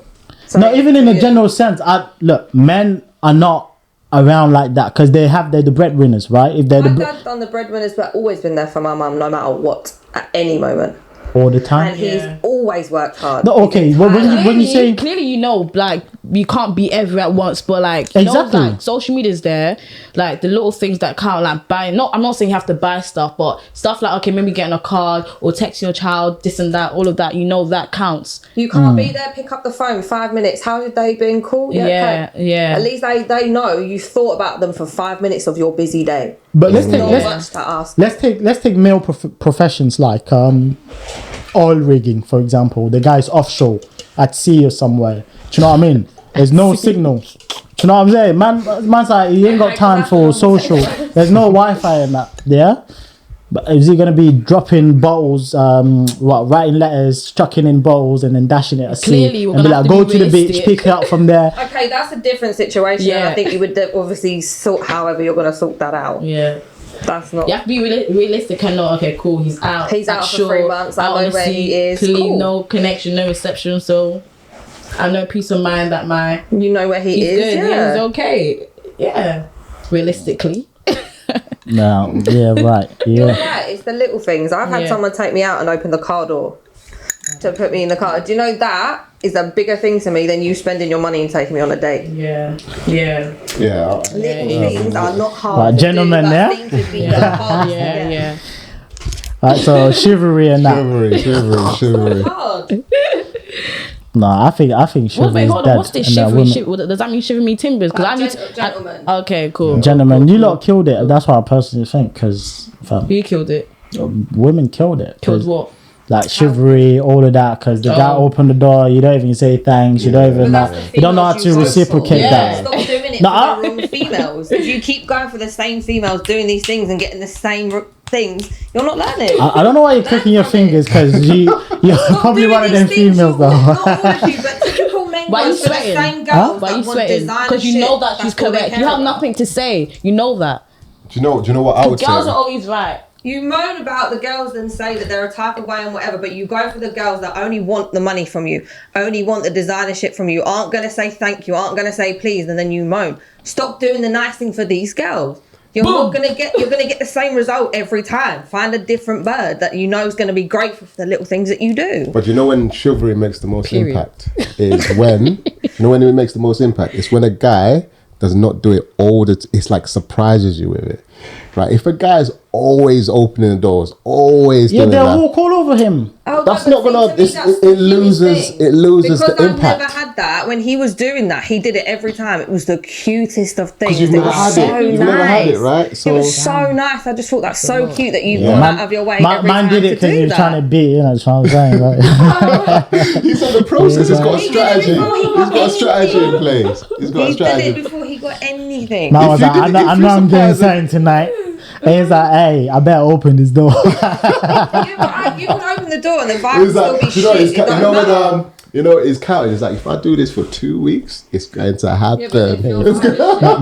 No, even in a general sense, look, men are not around like that because they're the breadwinners, right? If they're my dad's done the breadwinners, but always been there for my mum, no matter what, at any moment. All the time. And he's always worked hard. No, okay. Well, when you say clearly, you know, like you can't be everywhere at once, but like you exactly, know, like social media is there, like the little things that count, like buying. I'm not saying you have to buy stuff, but stuff like okay, maybe getting a card or text your child, this and that, all of that. You know that counts. You can't be there, pick up the phone, 5 minutes. How did they been cool? Yeah. At least they know you thought about them for 5 minutes of your busy day. But let's take male professions like oil rigging, for example. The guy's offshore at sea or somewhere. Do you know what I mean? There's no signals. Do you know what I'm saying? Man's like, he ain't got time for social. There's no Wi-Fi in that. Yeah? But is he going to be dropping bottles, writing letters, chucking in bottles and then dashing it at sea? And be like, go to the beach, pick it up from there. Okay, that's a different situation. Yeah. I think you would obviously sort however you're going to sort that out. Yeah. That's not. You have to be realistic and not, okay, cool, he's out. He's out for 3 months. I know where he is. Cool. No connection, no reception. So I know peace of mind that you know where he's good. Yeah. He's okay. Yeah. Realistically. No, yeah, right. Yeah. You're right. It's the little things. I've had someone take me out and open the car door to put me in the car. Do you know that is a bigger thing to me than you spending your money and taking me on a date? Yeah. Little things are not hard. Like gentlemen, yeah. Right, so chivalry and that. Chivalry. Hard. No, I think chivalry is dead. What's this chivalry? Does that mean chivalry timbers? Because gentlemen. Okay, cool. Gentlemen, you lot killed it. That's what I personally think. Because you killed it. Women killed it. Killed what? Like chivalry, all of that. Because the guy opened the door, you don't even say thanks. You don't even you don't know how to reciprocate that. Stop doing it for the wrong females. If you keep going for the same females doing these things and getting the same things, you're not learning. I don't know why you're clicking your fingers because you're probably one of them females though. Not all of you, but typical men. Why are you sweating? Why are you sweating? Because you know that she's correct. You have nothing to say. You know that. Do you know what I would say? Girls are always right. You moan about the girls and say that they're a type of way and whatever, but you go for the girls that only want the money from you, only want the designer shit from you, aren't going to say thank you, aren't going to say please, and then you moan. Stop doing the nice thing for these girls. You're going to get the same result every time. Find a different bird that you know is going to be grateful for the little things that you do. But you know when chivalry makes the most impact is when it makes the most impact. It's when a guy does not do it it's like surprises you with it. Right, if a guy's always opening the doors, always doing that, they'll walk all over him. That's not gonna. It loses the impact. I've never had that. When he was doing that, he did it every time. It was the cutest of things. You've never had it. You've never had it, right? So it was so nice. I just thought that's so cute that you've gone out of your way. Man did it because he was trying to beat. That's what I'm saying. Right? He's on the process. He's got a strategy. He's got a strategy in place. He's got a strategy. He did it before he got anything. Man was like, I know I'm doing something tonight. And he's like, hey, I better open this door. You can open the door and the vibe will still be shit. You know, it's counting. It's like, if I do this for 2 weeks, it's going to happen.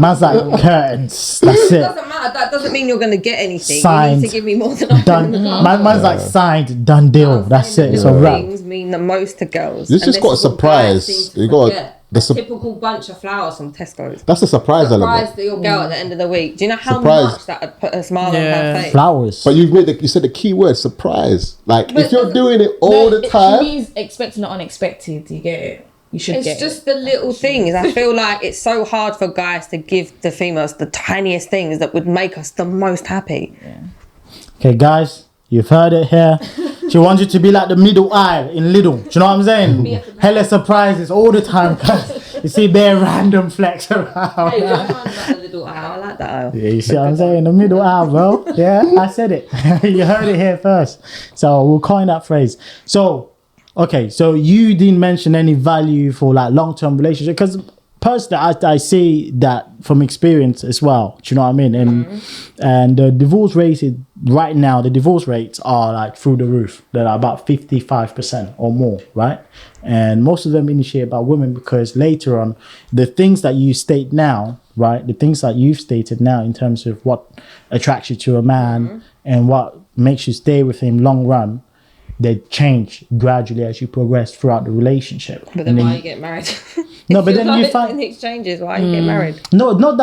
Man's like curtains. That's It it. doesn't matter. That doesn't mean you're going to get anything. Signed. You need to give me more than I'm Done. Man's like signed, done deal. That's it. It's a Little wrap. things mean the most to girls. This And just got a is what guys surprise. seem to You got forget. the A typical bunch of flowers from Tesco's. That's a surprise Surprise element. to your girl at the end of the week. Do you know how Surprise. much that would put a smile on Yeah. her face? Flowers. But you said the key word, surprise. Like, But if you're the- doing it all the She time, means expecting the unexpected. You get it? You should It's get just the little things. I feel like it's so hard for guys to give the females the tiniest things that would make us the most happy. Okay, guys, you've heard it here. She wants you to be like the middle aisle in Lidl. Do you know what I'm saying? Hella surprises all the time, guys. You see bare random flex around. Hey, don't mind about the little aisle. I like that aisle. Yeah, you see what I'm saying? The middle aisle, bro. Yeah, I said it. You heard it here first. So we'll coin that phrase. So, okay, so you didn't mention any value for like long-term relationship, because personally, I see that from experience as well. Do you know what I mean? And the divorce rate is, right now, the divorce rates are like through the roof. They're about 55% or more, right? And most of them initiate by women, because later on, the things that you state now, right? The things that you've stated now in terms of what attracts you to a man and what makes you stay with him long run, they change gradually as you progress throughout the relationship. But And then why you get married? No, but If then you're you not find- in exchanges. Why you get married? No, not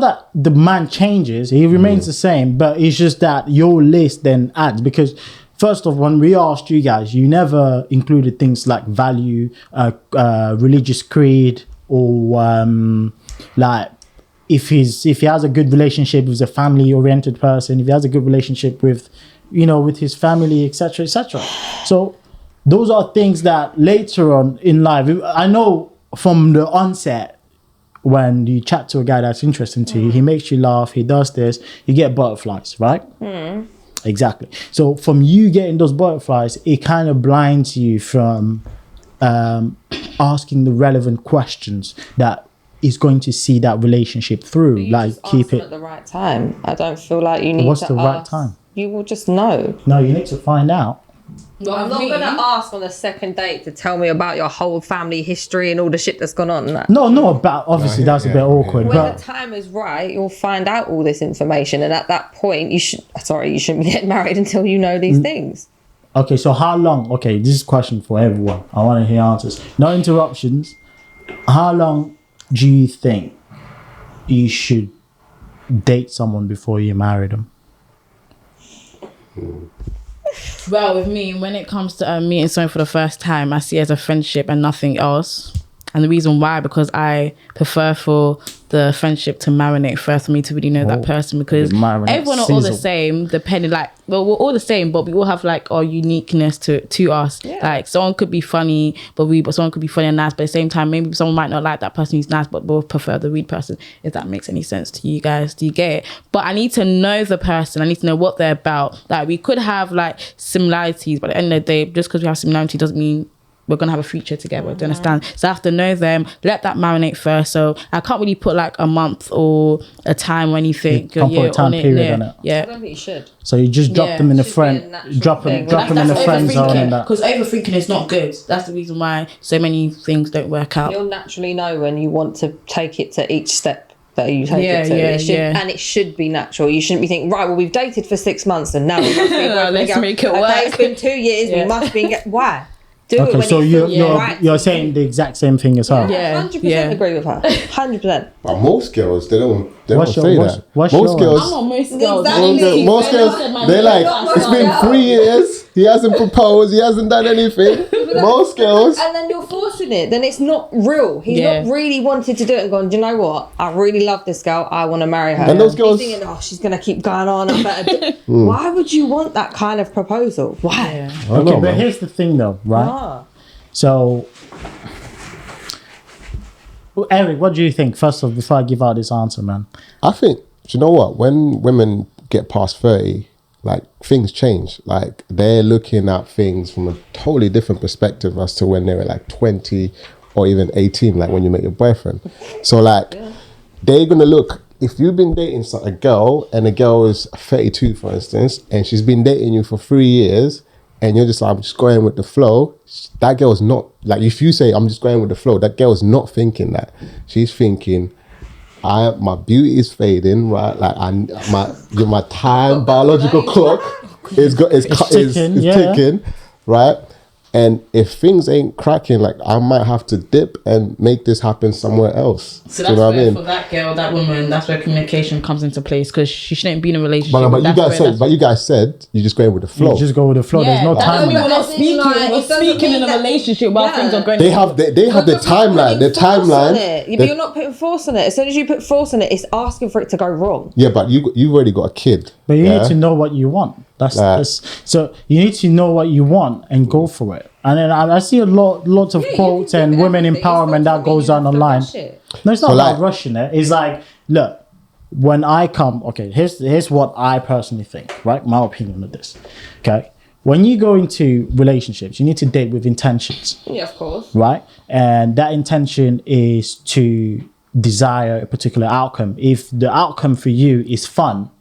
that the man changes. He remains the same, but it's just that your list then adds, because first off, when we asked you guys, you never included things like value, religious creed, or like if he has a good relationship with a family oriented person, if he has a good relationship with, you know, with his family, etc., etc. So those are things that later on in life, I know from the onset, when you chat to a guy that's interesting to you, he makes you laugh, he does this, you get butterflies, right? Exactly. So from you getting those butterflies, it kind of blinds you from asking the relevant questions that is going to see that relationship through. You Like, just keep ask them it. at the right time. I don't feel like you need What's to the right ask. time? You will just know. No, you need to find out. I'm not going to ask on the second date to tell me about your whole family history and all the shit that's gone on. No, but obviously that's a bit awkward. When But the time is right, you'll find out all this information, and at that point, you shouldn't be getting married until you know these things. okay, so how long? Okay, this is a question for everyone. I want to hear answers. No interruptions. How long do you think you should date someone before you marry them? Well, with me, when it comes to meeting someone for the first time, I see it as a friendship and nothing else. And the reason why, because I prefer for the friendship to marinate first for me to really know that person, because marinate, everyone are all the sizzle. same, depending, like, well, we're all the same, but we all have like our uniqueness to us. Like, someone could be funny, but someone could be funny and nice, but at the same time, maybe someone might not like that person who's nice, but both prefer the weird person, if that makes any sense to you guys. Do you get it? But I need to know the person. I need to know what they're about. Like, we could have like similarities, but at the end of the day, just because we have similarity doesn't mean we're gonna have a future together. Do you understand? So I have to know them, let that marinate first. So I can't really put like a month or a time or anything. You can't put a time period on it. I Yeah. don't think you should. So you just drop them in the Should be a friend, natural drop thing. them in the friend zone and that. Because overthinking is not good. That's the reason why so many things don't work out. You'll naturally know when you want to take it to each step that you take Yeah, it to. yeah, It should, yeah. and it should be natural. You shouldn't be thinking, right, well, we've dated for 6 months and now we must be Let's make it okay, work. it's been 2 years, Yeah. we must be... Why? Do it Okay, when so it feels right. you're saying the exact same thing as her. Yeah. 100% agree with her. 100%. but most girls, they don't What's say your- that. what's Most your- girls, I'm on most girls. Exactly. most girls, they're like, it's been 3 years. He hasn't proposed. He hasn't done anything. Most girls. And then you're forcing it. Then it's not real. He's Yeah. not really wanted to do it and gone, do you know what? I really love this girl. I want to marry her. And those girls- He's thinking, oh, she's going to keep going on. I better do-" Why would you want that kind of proposal? Why? Yeah. I don't Okay, know, but man. here's the thing though, right? Ah. So, Eric, what do you think? First off, before I give out this answer, man. I think, do you know what? When women get past 30, like, things change. Like, they're looking at things from a totally different perspective as to when they were like 20 or even 18, like when you met your boyfriend. So, like, they're going to look, if you've been dating a girl and the girl is 32, for instance, and she's been dating you for 3 years, and you're just like, I'm just going with the flow, that girl's not, like, if you say I'm just going with the flow, that girl's not thinking that. She's thinking, my beauty is fading, right? Like, my time biological clock is ticking, right? And if things ain't cracking, like, I might have to dip and make this happen somewhere else. So that's where, for that girl, that woman, that's where communication comes into place, because she shouldn't be in a relationship. But you guys said you're just going with the flow. You just go with the flow. There's no time. We're not speaking. We're speaking in a relationship while things are going. They have the timeline. The timeline. But you're not putting force on it. As soon as you put force on it, it's asking for it to go wrong. Yeah, but you've already got a kid. But you need to know what you want. That's so you need to know what you want and go for it. And then I see lots of quotes and women empowerment that goes on online. No, it's not about rushing it. It's like, look, when I come, okay, here's what I personally think, right? My opinion on this. Okay. When you go into relationships, you need to date with intentions. Yeah, of course. Right? And that intention is to desire a particular outcome. If the outcome for you is fun,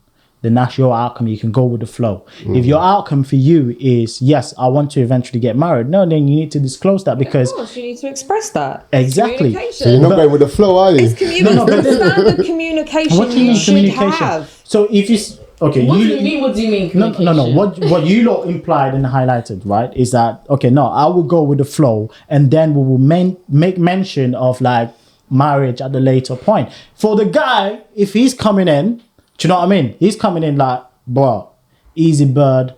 then that's your outcome. You can go with the flow. If your outcome for you is, yes, I want to eventually get married, no, then you need to disclose that, because of course, you need to express that. Exactly. So you're not going with the flow, are you? It's standard communication you should have. So if you okay, What do you mean? What do you mean? No. What you lot implied and highlighted, right, is that, okay, no, I will go with the flow, and then we will make mention of like marriage at the later point. For the guy, if he's coming in, do you know what I mean? He's coming in like, bro, easy bird.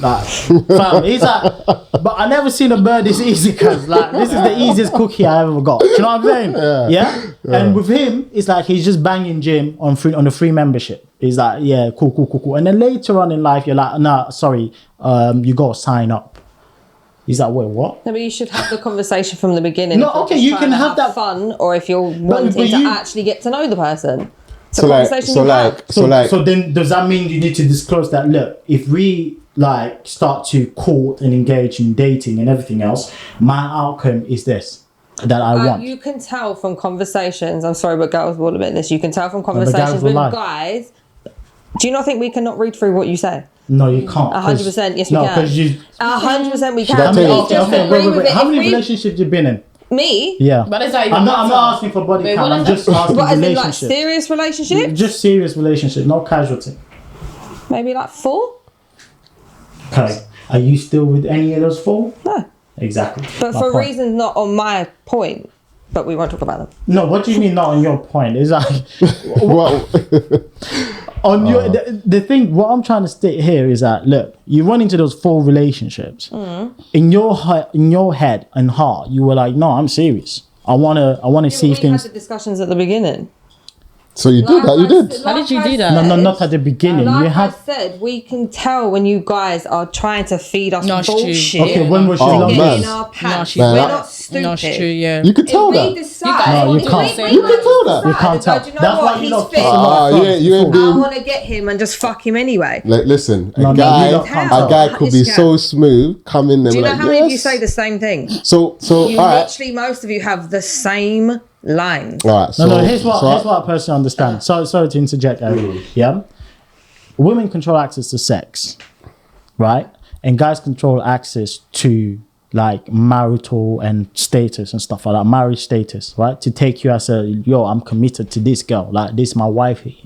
Like, fam, he's like, but I never seen a bird this easy, cause like, this is the easiest cookie I ever got. Do you know what I'm saying? Yeah. And with him, it's like he's just banging gym on the free membership. He's like, yeah, cool. And then later on in life, you're like, nah, sorry, you gotta sign up. He's like, wait, what? No, but you should have the conversation from the beginning. No, okay, you can have that fun, or if you're wanting to actually get to know the person. So then does that mean you need to disclose that, look, if we like start to court and engage in dating and everything else, my outcome is this that I want. You can tell from conversations, I'm sorry, but girls will admit this, you can tell from conversations with guys. Do you not think we cannot read through what you say? No, you can't. 100%, yes we can. 100% we can. Wait. How many relationships you been in? Me? Yeah. But is that I'm not asking for body count. I'm just asking what, relationship. Like serious relationship? Just serious relationship, not casualty. Maybe like 4? Okay. Are you still with any of those 4? No. Exactly. But for reasons not on my point, but we won't talk about them. No, what do you mean not on your point? It's like Well, on your the thing. What I'm trying to state here is that, look, you run into those 4 relationships. In your head and heart, you were like, no, I'm serious. I wanna see things. We had the discussions at the beginning. so you did that? You did. How did you do that? No, not at the beginning. Like you had. I said, we can tell when you guys are trying to feed us bullshit. Okay, when was she man. last? In our pants. Man, We're not stupid. No, it's true, yeah. You could tell that. No, you can't. You can tell that. You can't tell. Do you know That's what? why He's you fit. you ain't I being. want to get him and just fuck him anyway. Like, listen, No, a you guy could be so smooth, come in there. Do you know like, how many of you yes. say the same thing? So You all right. literally, most of you have the same lines. All right. So, No, here's what I personally understand. Sorry to interject, Eric. Yeah? Women control access to sex, right? And guys control access to like marital and status and stuff like that, marriage status, right? To take you as I'm committed to this girl, like this is my wifey,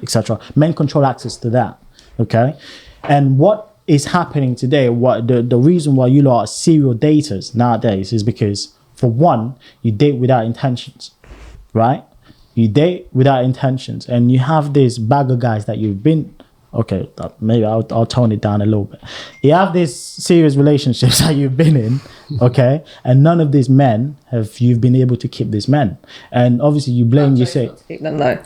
etc. Men control access to that, okay? And what is happening today, what the reason why you lot are serial daters nowadays is because, for one, you date without intentions, right? You date without intentions, and you have this bag of guys that you've been. Okay, maybe I'll tone it down a little bit. You have these serious relationships that you've been in, okay, and none of these men you've been able to keep these men, and obviously you blame. You say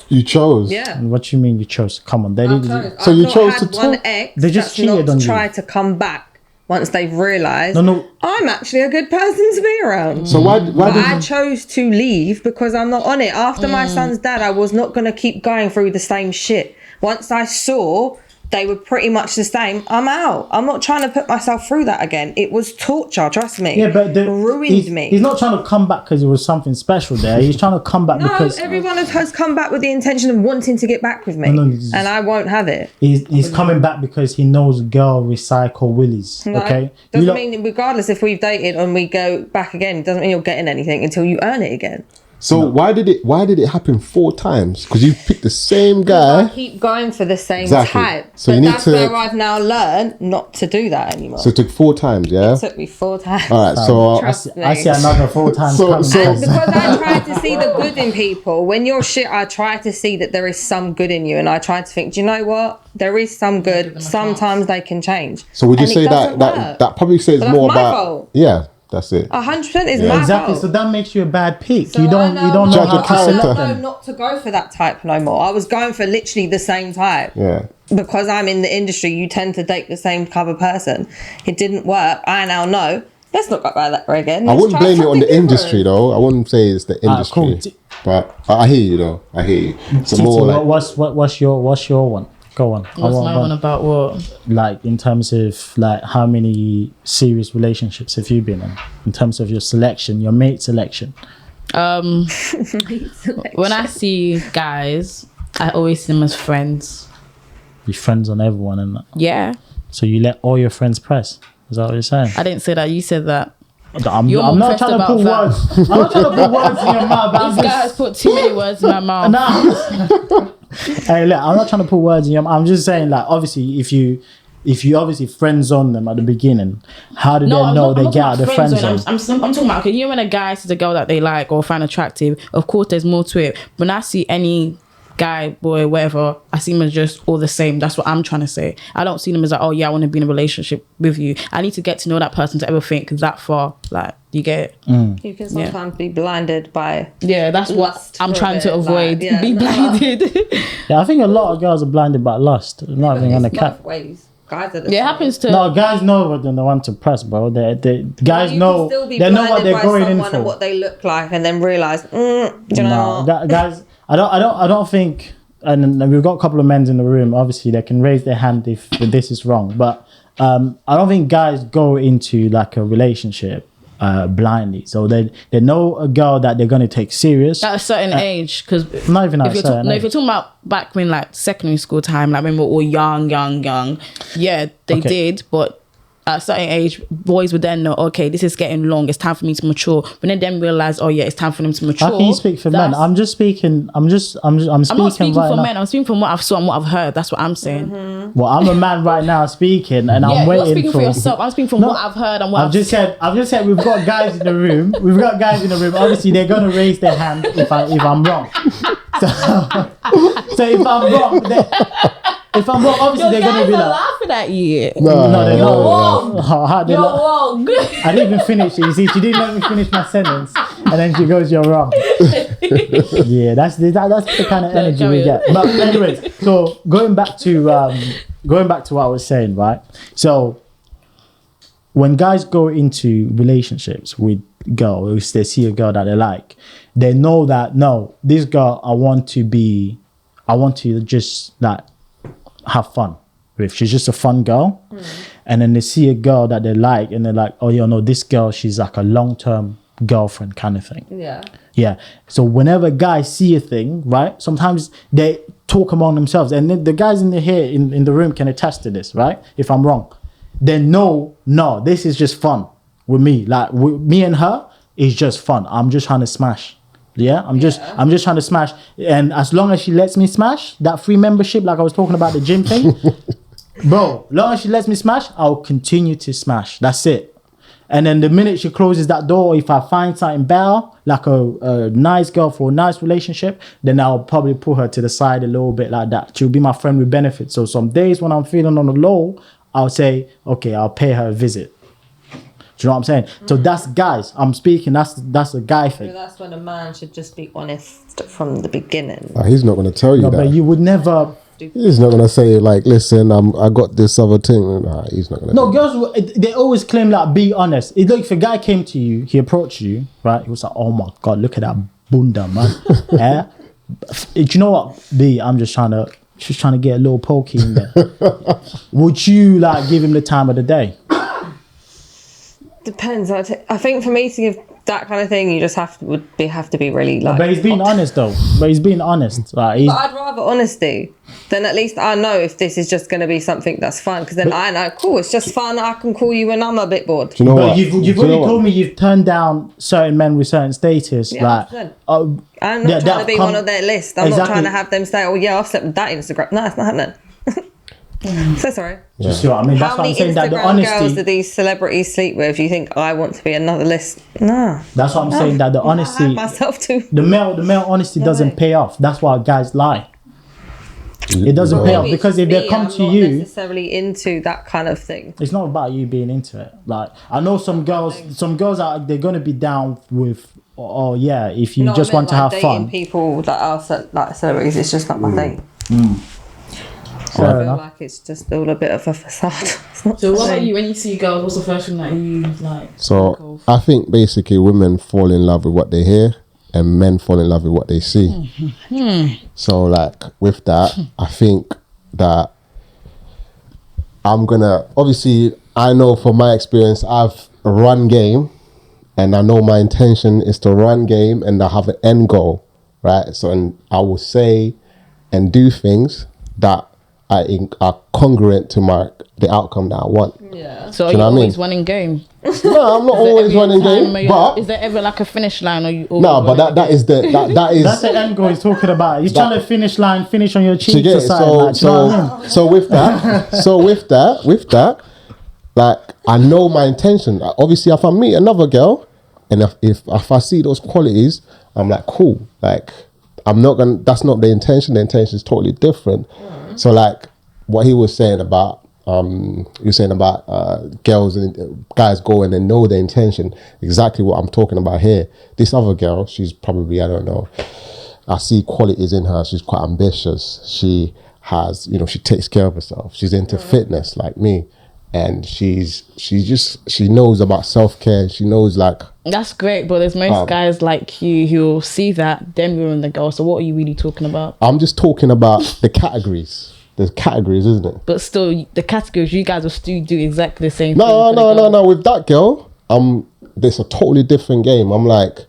you chose. Yeah. And what you mean you chose? Come on, they didn't. So you chose to one ex. They just cheated on you. Try to come back once they've realised. No. I'm actually a good person to be around. So why But did I chose to leave because I'm not on it. After my son's dad, I was not going to keep going through the same shit. Once I saw they were pretty much the same, I'm out. I'm not trying to put myself through that again. It was torture, trust me. Yeah, but ruined me. He's not trying to come back because it was something special there. He's trying to come back because everyone has come back with the intention of wanting to get back with me, and I won't have it. He's coming back because he knows girl recycle willies. No, okay, doesn't mean regardless if we've dated and we go back again, it doesn't mean you're getting anything until you earn it again. So why did it happen 4 times? Because you picked the same guy. I keep going for the same type. So but you need that's to. where I've now learned not to do that anymore. So it took 4 times, yeah. It took me 4 times. All right, so I see another 4 times coming. And because I try to see the good in people, when you're shit, I try to see that there is some good in you, and I try to think, do you know what? There is some good. Sometimes they can change. So would you say that probably says more about? Yeah. That's it. 100% is my fault. So that makes you a bad pick. So you don't know judge how a to character. select I them. know not to go for that type no more. I was going for literally the same type. Yeah. Because I'm in the industry, you tend to date the same type of person. It didn't work. I now know. Let's not go by that way again. I wouldn't blame it on the industry though. I wouldn't say it's the industry. Cool. But I hear you though. I hear you. So more like, what's your one? Go on. What's my one about what? Like in terms of like how many serious relationships have you been in terms of your selection, your mate selection? When I see guys, I always see them as friends. Be friends on everyone and that. Yeah. So you let all your friends press. Is that what you're saying? I didn't say that. You said that. I'm not trying to put words. I'm not trying to put words in your mouth. This guy has put too many words in my mouth. Nah. Hey, look, I'm not trying to put words in your mouth. I'm just saying, like, obviously, if you obviously friend zone them at the beginning, how do they know they get out of the friend zone? I'm talking about, okay, you know when a guy sees a girl that they like or find attractive, of course there's more to it. When I see any guy, boy, whatever, I see them as just all the same. That's what I'm trying to say. I don't see them as like, oh yeah, I want to be in a relationship with you. I need to get to know that person to ever think that far. Like, you get it? You can sometimes be blinded by that's what I'm trying to avoid. Like, be blinded. Yeah, I think a lot of girls are blinded by lust. Not even on the cap. ways. Guys are the It happens to No, guys know what they want to press, bro. They guys know they know what they're going in for. And what they look like, and then realize, do you know what? Guys, I don't think, and we've got a couple of men in the room. Obviously, they can raise their hand if this is wrong, but I don't think guys go into like a relationship blindly. So they know a girl that they're gonna take serious at a certain age, because not even at a certain age. If you're talking about back when like secondary school time, like when we were all young, yeah, they did, but at a certain age, boys would then know, okay, this is getting long, it's time for me to mature. But then realize, oh yeah, it's time for them to mature. How can you speak for men? I'm not speaking I'm not speaking right for now. men. I'm speaking from what I've saw and what I've heard. That's what I'm saying. Well, I'm a man right now speaking, and I'm waiting you're speaking for yourself. I'm speaking from what I've heard and what I've just said we've got guys in the room. We've got guys in the room. Obviously, they're gonna raise their hand if I'm wrong. So if I'm wrong, obviously they're gonna be like laughing at you. No, they're You're not. wrong. You're wrong. I didn't even finish it. You see, she didn't let me finish my sentence, and then she goes, "You're wrong." Yeah, that's the kind of energy we get. But anyways, so going back to what I was saying, right? So when guys go into relationships with girls, if they see a girl that they like, they know that no, this girl I want to just like have fun with. She's just a fun girl. And then they see a girl that they like and they're like, oh yeah, no, this girl, she's like a long-term girlfriend kind of thing. Yeah. So whenever guys see a thing, right, sometimes they talk among themselves, and then the guys in the room can attest to this, right? If I'm wrong, they know, no, this is just fun with me. Like me and her is just fun. I'm just trying to smash. Yeah, I'm just trying to smash, and as long as she lets me smash that free membership, like I was talking about the gym thing, bro. Long as she lets me smash, I'll continue to smash. That's it. And then the minute she closes that door, if I find something better, like a nice girl for a nice relationship, then I'll probably put her to the side a little bit like that. She'll be my friend with benefits. So some days when I'm feeling on the low, I'll say, okay, I'll pay her a visit. Do you know what I'm saying? So that's guys. I'm speaking. That's a guy thing. So that's when a man should just be honest from the beginning. He's not going to tell you that. But you would never. He's not going to say like, listen, I got this other thing. Nah, he's not going to. No, girls, they always claim like, be honest. It's like if a guy came to you, he approached you, right? He was like, oh my God, look at that bunda, man. Yeah. Do you know what? I'm just trying to She's trying to get a little pokey in there. Would you like give him the time of the day? Depends. I think for me to give that kind of thing, you just have to be really like. But he's being honest though. But he's being honest. Like, but I'd rather honesty. Then at least I know if this is just going to be something that's fun. Because then I know, cool, it's just fun. I can call you when I'm a bit bored. Do you know but what? You've already told me you've turned down certain men with certain status. Yeah, like, I'm not trying to be one of their list. I'm not trying to have them say, oh yeah, I've slept with that Instagram. No, it's not happening. So sorry. Yeah. See what I mean? That's How what I'm many saying. That the Instagram girls honesty. do these celebrities sleep with? You think I want to be another list? No. That's what I'm saying. That the I honesty. have myself too. The male honesty doesn't pay off. That's why guys lie. It doesn't pay off because if they come to I'm you, not necessarily into that kind of thing. it's not about you being into it. Like I know some girls are they're gonna be down with. Oh yeah, if you just want to have fun. People that are like celebrities, it's just not my thing. I Fair feel enough. like it's just all a bit of a facade. It's not So the what about same. you when you see girls? What's the first thing that you like? So I think basically women fall in love with what they hear and men fall in love with what they see. So like with that, I think that I'm gonna, obviously I know from my experience I've run game and I know my intention is to run game and I have an end goal, right? So and I will say and do things that are congruent to the outcome that I want. Yeah. So are Do you you know what I mean? always running game? No, I'm not always running game, but is there ever like a finish line? Or you no, but that is That's is the end goal he's talking about. He's trying to finish on your to cheeks get or it. something. Like, do you know what I mean? So with that, like I know my intention. Like, obviously, if I meet another girl, and if I see those qualities, I'm like, cool. Like I'm not gonna. That's not the intention. The intention is totally different. So like what he was saying about girls and guys go in and know their intention. Exactly what I'm talking about here. This other girl, she's probably, I don't know, I see qualities in her. She's quite ambitious. She has, she takes care of herself. She's into fitness like me. And she knows about self-care. She knows like... That's great, but there's most guys like you who will see that, then ruin the girl. So what are you really talking about? I'm just talking about the categories. There's categories, isn't it? But still, the categories, you guys will still do exactly the same thing. No. With that girl, there's a totally different game. I'm like,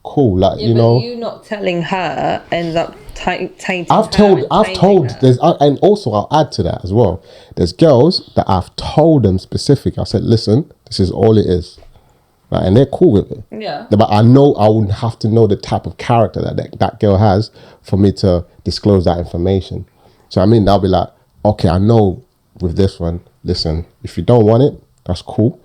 cool, like, Yeah, but you not telling her ends up tainting I've told her. there's and also I'll add to that as well. There's girls that I've told them specific. I said, listen, this is all it is, right? And they're cool with it. Yeah. But I know I would have to know the type of character that girl has for me to disclose that information. So I mean, I'll be like, okay, I know with this one. Listen, if you don't want it, that's cool.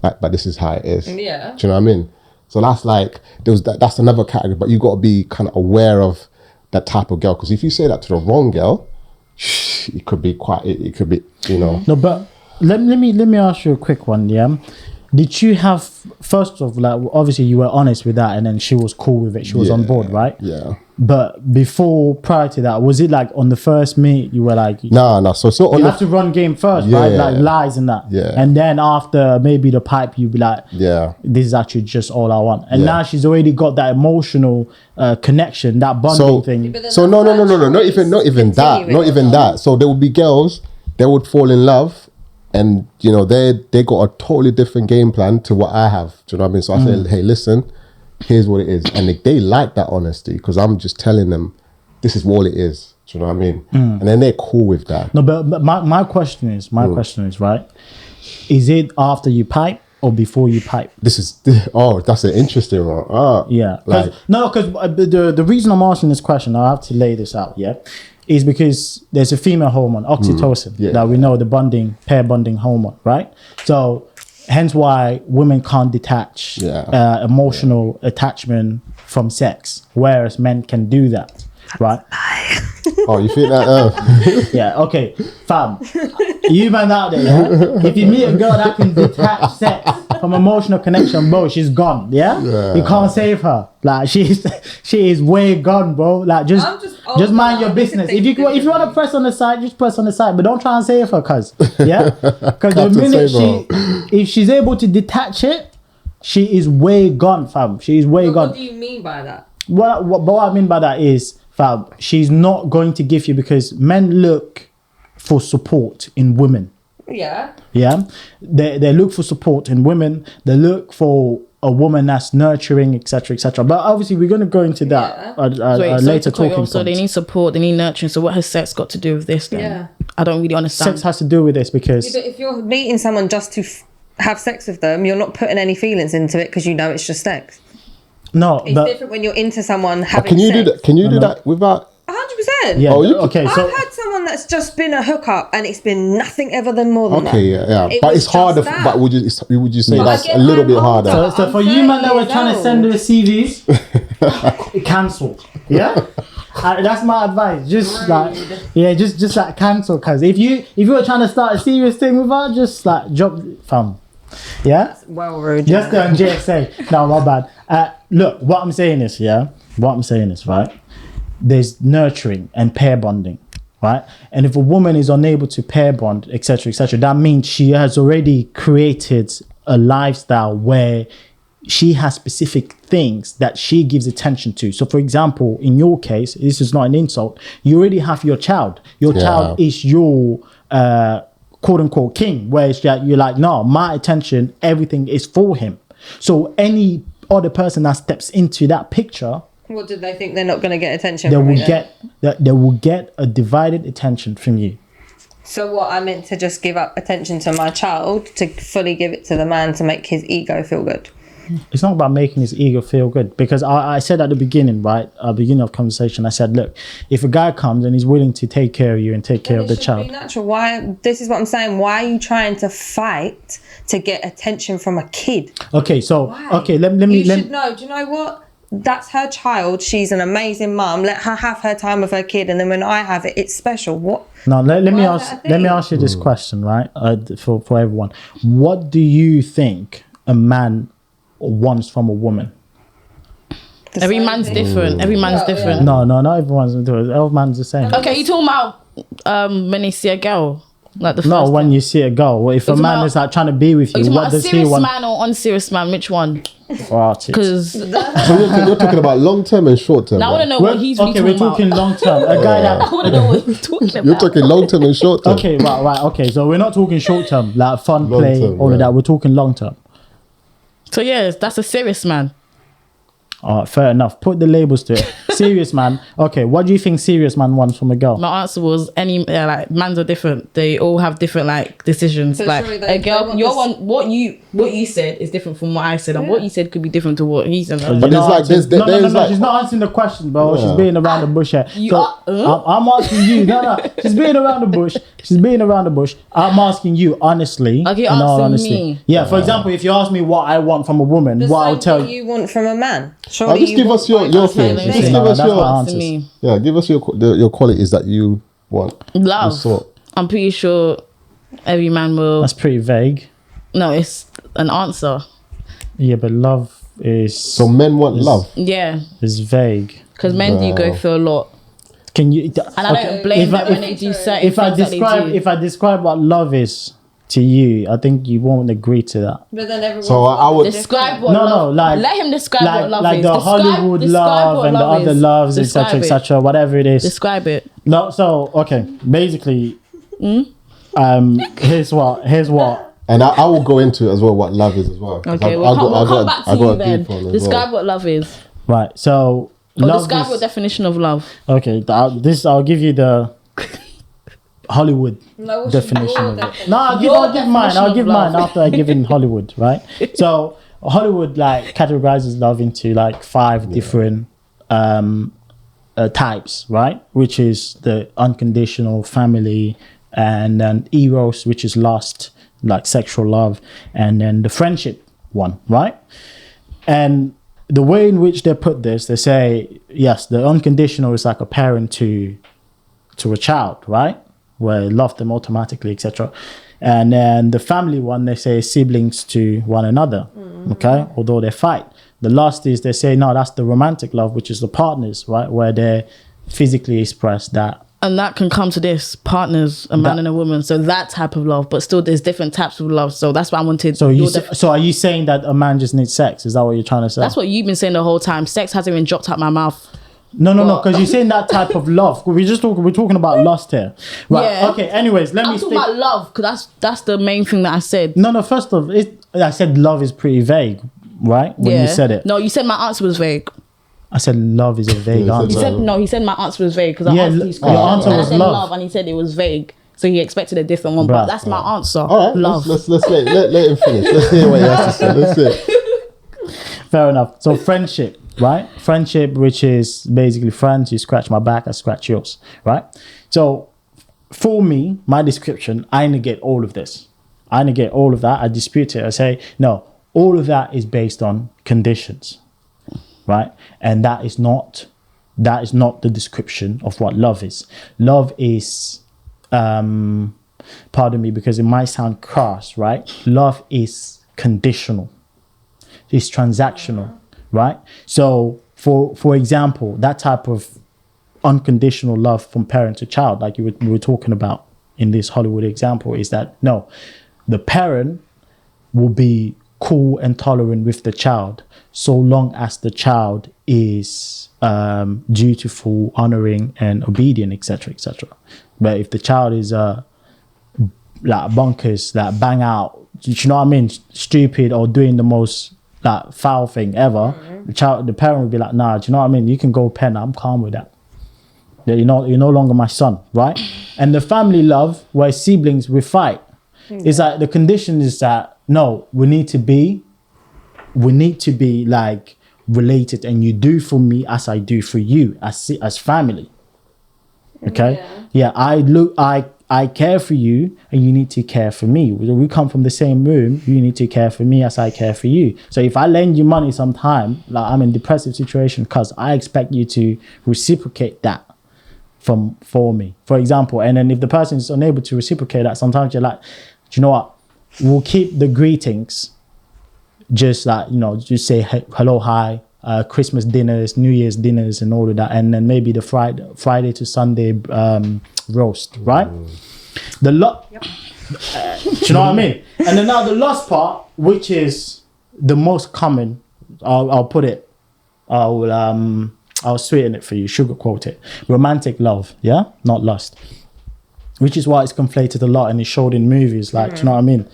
Like, but this is how it is. Yeah. Do you know what I mean? So that's like that's another category. But you got to be kind of aware of that type of girl, because if you say that to the wrong girl, it could be it could be, No, but let me ask you a quick one. Yeah, did you have, first of like, obviously you were honest with that, and then she was cool with it. She was on board, right? Yeah. But prior to that, was it like on the first meet you were like, No. So it's not on you the have to run game first, Yeah. right? Like lies and that. Yeah. And then after maybe the pipe, you be like, yeah. this is actually just all I want. And Yeah. now she's already got that emotional connection, that bonding thing. So no, not even that. So there would be girls, they would fall in love, and they got a totally different game plan to what I have. Do you know what I mean? So I say, hey, listen, here's what it is, and they like that honesty, because I'm just telling them this is all it is. Do you know what I mean? And then they're cool with that. No, but my question is right. Is it after you pipe or before you pipe? That's an interesting one. Yeah. Like, Because the reason I'm asking this question, I have to lay this out, yeah, is because there's a female hormone, oxytocin, that we know, the pair bonding hormone, right? So hence why women can't detach emotional attachment from sex, whereas men can do that, right? oh, you think that? Yeah, okay, fam. You man out there, yeah? If you meet a girl that can detach sex from emotional connection, bro, she's gone, yeah? You can't save her. Like, she is way gone, bro. Like, just mind your business. If you want to press on the side, just press on the side, but don't try and save her, cuz. Yeah? Because the minute if she's able to detach it, she is way gone, fam. She is way gone. What do you mean by that? What I mean by that is, fam, she's not going to give you, because men look for support in women. Yeah. Yeah, they look for support in women. They look for a woman that's nurturing, etc., etc. But obviously, we're going to go into that later talking. So they need support, they need nurturing. So what has sex got to do with this then? Yeah. I don't really understand. Sex has to do with this because But if you're meeting someone just to have sex with them, you're not putting any feelings into it because you know it's just sex. It's different when you're into someone having can you sex. do that? Can you do that without? 100%. yeah. Oh, Okay, so I've had someone that's just been a hookup and it's been nothing ever than more than that. Okay, yeah. It But was it's harder. just that. But would you say But that's again, a little I'm bit older. harder? so I'm for you man that 30 were trying to years send the CVs, cancel. Yeah. That's my advice. Just just like cancel, because if you were trying to start a serious thing with her, just like drop fam. Yeah. Well rude. Just go on GSA. No, my bad. Look, what I'm saying is, right? There's nurturing and pair bonding, right? And if a woman is unable to pair bond, etc., that means she has already created a lifestyle where she has specific things that she gives attention to. So, for example, in your case, this is not an insult. You already have your child. Your child is your quote unquote king, whereas you're like, no, my attention, everything is for him. So any other person that steps into that picture, What do they think they're not going to get attention they from will me then? they will get a divided attention from you. So what, I meant to just give up attention to my child to fully give it to the man to make his ego feel good? It's not about making his ego feel good, because I said at the beginning, right, at the beginning of conversation, I said, look, if a guy comes and he's willing to take care of you and take care of the child, be natural. Why? This is what I'm saying. Why are you trying to fight to get attention from a kid? okay, so Why? okay, let You me should know. Do you know what? That's her child. She's an amazing mum. Let her have her time with her kid, and then when I have it, it's special. What? now let me Why is ask that a thing? you this question, right, for everyone. What do you think a man wants from a woman? Every man's different. Every man's different. No, not everyone's everyone's the same. Okay, you talking about when they see a girl, like the first No, when time? you see a girl, well, if a It's man about- is like trying to be with Are you, you what talking about a does he serious want? man or unserious man? Which one? Oh, shit. Because So you're talking about long term and short term. I want to know We're- what he's really okay, we're talking about. long term. A guy that I want to know what he's talking about. You're talking long term and short term. okay, right. Okay, so we're not talking short term, like fun Long play, term, all of yeah. that. We're talking long term. So yes, that's a serious man. All right, fair enough. Put the labels to it. Serious man. Okay, what do you think serious man wants from a girl? My answer was like mans are different. They all have different like decisions. So like surely they- a girl, they your want one, what you said is different from what I said, and what you said could be different to what he said. But You're there's not like answering- there's no, like she's not answering the question, bro. Yeah. She's being around the bush here. You So, are- I'm asking you. No, she's being around the bush. She's being around the bush. I'm asking you honestly. Okay, in all asking honesty. me. Yeah, for example, if you ask me what I want from a woman, The what I'll same tell what you. you want from a man. Surely I'll just you give want us your both. things. let me Just see. give No, us that's your my To answers. me, yeah. Give us your qualities that you want. love. So- I'm pretty sure every man will. That's pretty vague. No, it's an answer. Yeah, but love is So men want love. Yeah, is vague. because men do go through a lot, Can you? and I don't blame them when they do certain If I things that they describe do. if I describe what love is to you, I think you won't agree to that. But then everyone's So I would. Describe what No, love. like let him describe what love like is. the Describe- Hollywood describe love what and the love other is. loves, etc., Describe it. etc., whatever it is. Describe it. No, so okay, basically, here's what. And I will go into as well what love is as well. 'Cause Okay, we'll come back to you then. Describe what love is. Right, so Or love describe is- your definition of love. okay. I'll give you the Hollywood definition of it. No, I'll give mine. definition I'll of give love. mine after I give in Hollywood, right? So Hollywood like categorizes love into like 5 different types, right? Which is the unconditional, family, and then eros, which is lust, like sexual love, and then the friendship one, right? And the way in which they put this, they say, yes, the unconditional is like a parent to a child, right? Where you love them automatically, etc. And then the family one, they say siblings to one another, okay? Although they fight. The last is they say, no, that's the romantic love, which is the partners, right? Where they physically express that. And that can come to this partners, a man and a woman. So that type of love, but still there's different types of love. So that's why I wanted. So your so are you saying that a man just needs sex? Is that what you're trying to say? That's what you've been saying the whole time. Sex hasn't even dropped out my mouth. No, because you're saying that type of love. We're talking about lust here. Right. Yeah. Okay, anyways, I'm talking about love, because that's the main thing that I said. No, first of all, I said love is pretty vague, right? When you said it. No, you said my answer was vague. I said love is a vague answer. He said my answer was vague, because I asked these your questions. answer And I was said love. and he said it was vague. So he expected a different one, but that's my answer. All right, love. let's let him finish. Let's hear what he has to say. Let's hear. Fair enough. So friendship, right? Friendship, which is basically friends. You scratch my back, I scratch yours, right? So for me, my description, I negate all of this. I negate all of that. I dispute it. I say, no, all of that is based on conditions, right? And that is not the description of what love is. Love is, pardon me, because it might sound crass, right? Love is conditional. It's transactional, right? So for example, that type of unconditional love from parent to child, like we were talking about in this Hollywood example, is that no, the parent will be cool and tolerant with the child so long as the child is dutiful, honoring, and obedient, etc., etc. But if the child is like bonkers, like bang out, you know what I mean, stupid, or doing the most like foul thing ever, the parent would be like, nah, do you know what I mean? You can go pen. I'm calm with that. Yeah, you're no longer my son, right? And the family love, where siblings we fight, is like the condition is that no, we need to be like related, and you do for me as I do for you, as family. Okay, yeah, I care for you, and you need to care for me. We come from the same room. You need to care for me as I care for you. So if I lend you money sometime, like I'm in a depressive situation, because I expect you to reciprocate that for me, for example. And then if the person is unable to reciprocate that, sometimes you're like, do you know what? We'll keep the greetings, just like, just say hello, hi, Christmas dinners, New Year's dinners, and all of that, and then maybe the Friday to Sunday roast, right? Do you know what I mean? And then now the last part, which is the most common, I'll sweeten it for you, sugarcoat it. Romantic love, yeah, not lust, which is why it's conflated a lot and it's showed in movies. Like, do you know what I mean?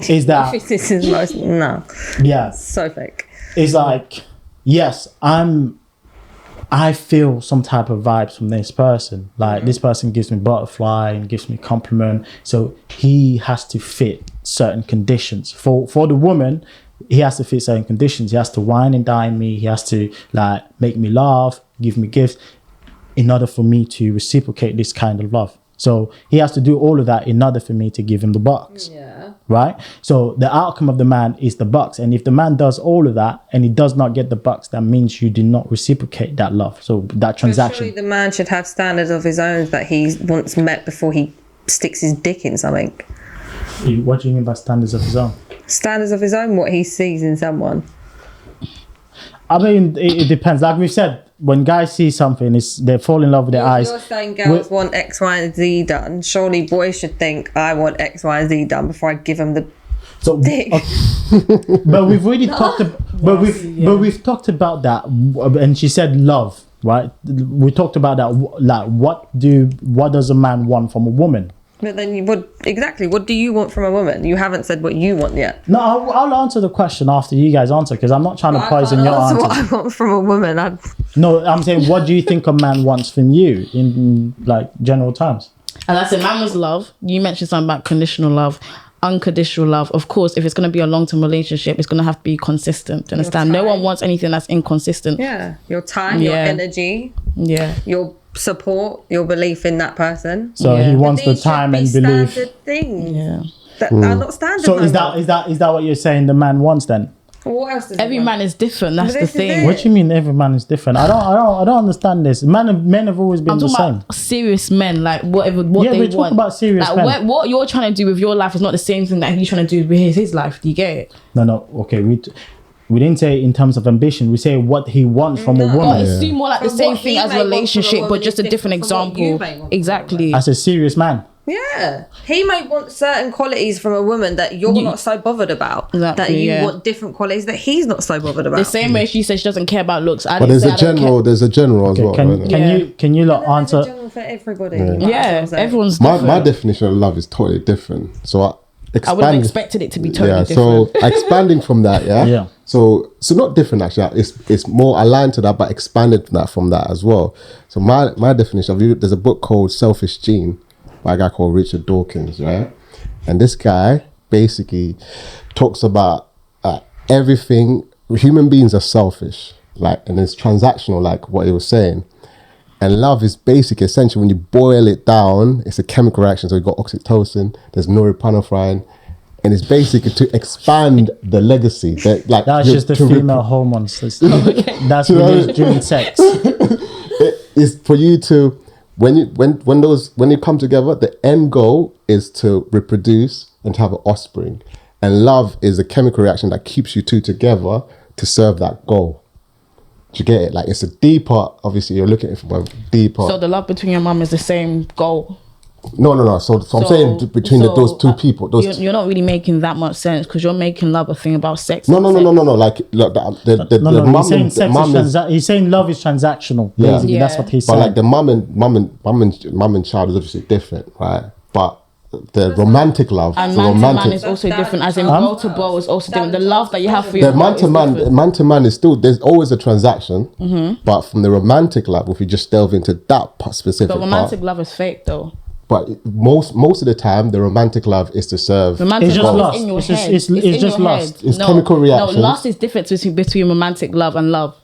Is that this is most no? Yeah, So fake. It's like, yes, I feel some type of vibes from this person. Like this person gives me butterfly and gives me compliment. So he has to fit certain conditions. For the woman, he has to fit certain conditions. He has to wine and dine me. He has to like make me laugh, give me gifts, in order for me to reciprocate this kind of love. So he has to do all of that in order for me to give him the bucks. Yeah. Right? So the outcome of the man is the bucks. And if the man does all of that and he does not get the bucks, that means you did not reciprocate that love. So that transaction. Surely the man should have standards of his own that he wants met before he sticks his dick in something. What do you mean by standards of his own? Standards of his own, what he sees in someone. I mean, it depends. Like we said, when guys see something, they fall in love with their eyes. You're saying girls want X, Y, and Z done. Surely boys should think, I want X, Y, and Z done before I give them the dick. Okay. But we've already we've talked about that, and she said love, right? We talked about that. Like, what does a man want from a woman? But then what do you want from a woman? You haven't said what you want yet. No, I'll answer the question after you guys answer, because I'm not trying to poison your answer. What I want from a woman. No, I'm saying, what do you think a man wants from you in like general terms? And I said, man was love. You mentioned something about conditional love, unconditional love. Of course, if it's going to be a long-term relationship, it's going to have to be consistent. Understand? No one wants anything that's inconsistent. Yeah, your time, your energy, your support, your belief in that person. So he wants the time and belief. Standard things. Yeah. That are not standard. So is that what you're saying the man wants then? What else does every man is different. That's the thing. What do you mean every man is different? I don't understand this. Men have always been the same. About serious men, like what they want. We're talking about serious men. What you're trying to do with your life is not the same thing that he's trying to do with his life. Do you get it? No. Okay, we didn't say in terms of ambition. We say what he wants from a woman. It's more like the same thing as a relationship, but just a different example. Exactly. As a serious man. Yeah, he may want certain qualities from a woman that you're not so bothered about. Exactly, that you yeah. want different qualities that he's not so bothered about. The same way she says she doesn't care about looks. But there's a general as well. Can you lot There's a answer? general for everybody. Yeah, everyone's My different. definition of love is totally different. So I would have expected it to be totally different. So expanding from that, Yeah. So not different actually. It's more aligned to that, but expanded from that as well. So my definition of there's a book called Selfish Gene by a guy called Richard Dawkins, right? And this guy basically talks about everything. Human beings are selfish, and it's transactional, like what he was saying. And love is basically, essentially, when you boil it down, it's a chemical reaction. So you've got oxytocin, there's norepinephrine, and it's basically to expand the legacy. That's just the female hormones. That's released during sex. It's for you to, when you come together, the end goal is to reproduce and to have an offspring. And love is a chemical reaction that keeps you two together to serve that goal. Do you get it? Like, it's a deeper, obviously you're looking at it from a deeper. So the love between your mum is the same goal? No. So I'm saying between those two people. You're not really making that much sense because you're making love a thing about sex. No. Like, look, the mum he's saying love is transactional. Basically, that's what he's but saying. like the mum and child is obviously different, right? But the romantic love and man to man is also different, as in bow to bow is also different. The love that you have for your man to man is still, there's always a transaction, but from the romantic love, if you just delve into that specific but romantic love is fake though. But most of the time, the romantic love is to serve. Romantic just love lust. is in your It's head. just- it's just lust. It's chemical reactions. No, lust is different between romantic love and love.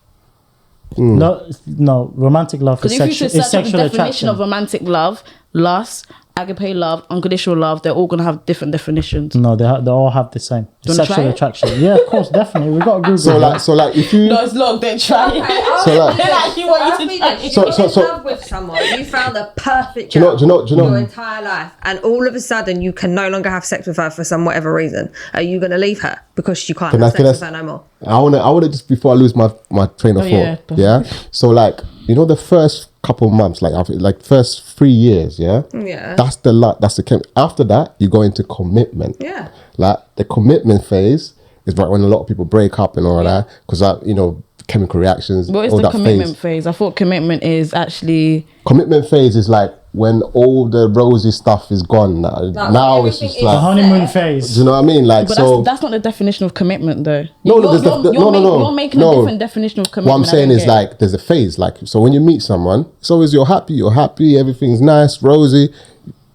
No, romantic love is Because if you should search up the sexual definition attraction. of romantic love, lust, agape love, unconditional love, they're all going to have different definitions. No, they all have the same Do you wanna sexual try it? attraction. Yeah, of course, definitely. We got to Google. So like if you No, it's long, don't try it. So like- They actually want you to try it. You're in love with someone. You found the perfect Do you know- your entire life, and all of a sudden you can no longer have sex with her for some whatever reason. Are you going to leave her because you can't have sex with her no more? I wanna just, before I lose my train of thought. yeah. So like, the first couple months, like first 3 years, Yeah. that's the after that you go into commitment. Yeah. Like the commitment phase is right when a lot of people break up and all of that, because chemical reactions. What is all the that commitment phase? I thought commitment is actually... Commitment phase is like when all the rosy stuff is gone. Now it's just the like, honeymoon phase. do you know what I mean? Like, But so that's not the definition of commitment though. No, You're making a different definition of commitment. What I'm saying is like there's a phase. Like, so when you meet someone, it's always you're happy, everything's nice, rosy.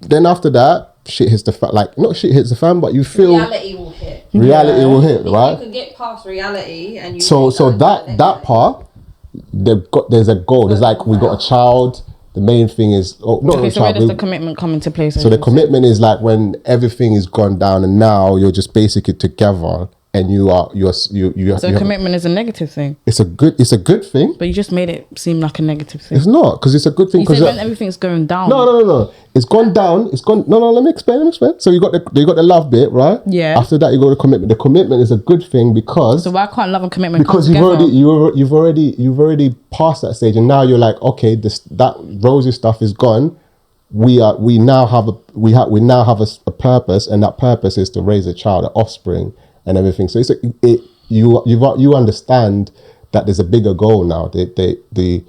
Then after that, shit hits the fan. Like, not shit hits the fan, but you feel Reality will hit. reality will hit, If right? you can get past reality and you So that part, there's a goal. There's like, we got a child. The main thing is not Okay, a so where child. does the commitment come into place? So the commitment is like when everything is gone down and now you're just basically together and you So commitment is a negative thing, it's a good thing. but you just made it seem like a negative thing. It's not, because it's a good thing. You said when everything's going down. No. It's gone down. It's gone. No. Let me explain. So you got the love bit, right? Yeah. After that, you got the commitment. The commitment is a good thing because So why can't love and commitment because come together? you've already passed that stage, and now you're like, okay, that rosy stuff is gone. We now have a purpose, and that purpose is to raise a child, an offspring, and everything. So you understand that there's a bigger goal now. The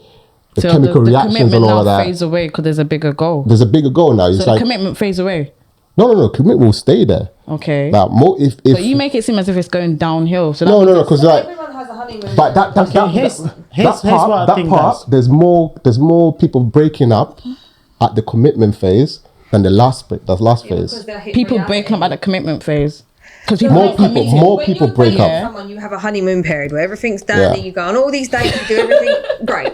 So chemical the reactions and commitment all of now that. fades away because there's a bigger goal. There's a bigger goal now. It's So the like commitment fades away. no. Commitment will stay there. Okay. Like if But you make it seem as if it's going downhill. So no, because like. everyone has a honeymoon. But here's what I think, guys. there's more people breaking up at the commitment phase than the last phase. people break up at the commitment phase. Because More people break up. Someone, you have a honeymoon period where everything's dandy, Yeah. you go on all these dates, you do everything great.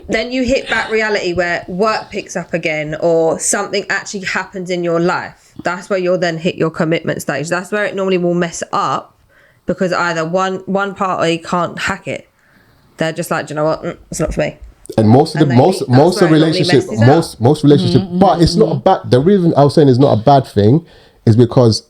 Then you hit back reality where work picks up again or something actually happens in your life. That's where you'll then hit your commitment stage. That's where it normally will mess up because either one party can't hack it. They're just like, do you know what? It's not for me. And most where it normally messes most relationship, but it's not a bad. The reason I was saying it's not a bad thing is because,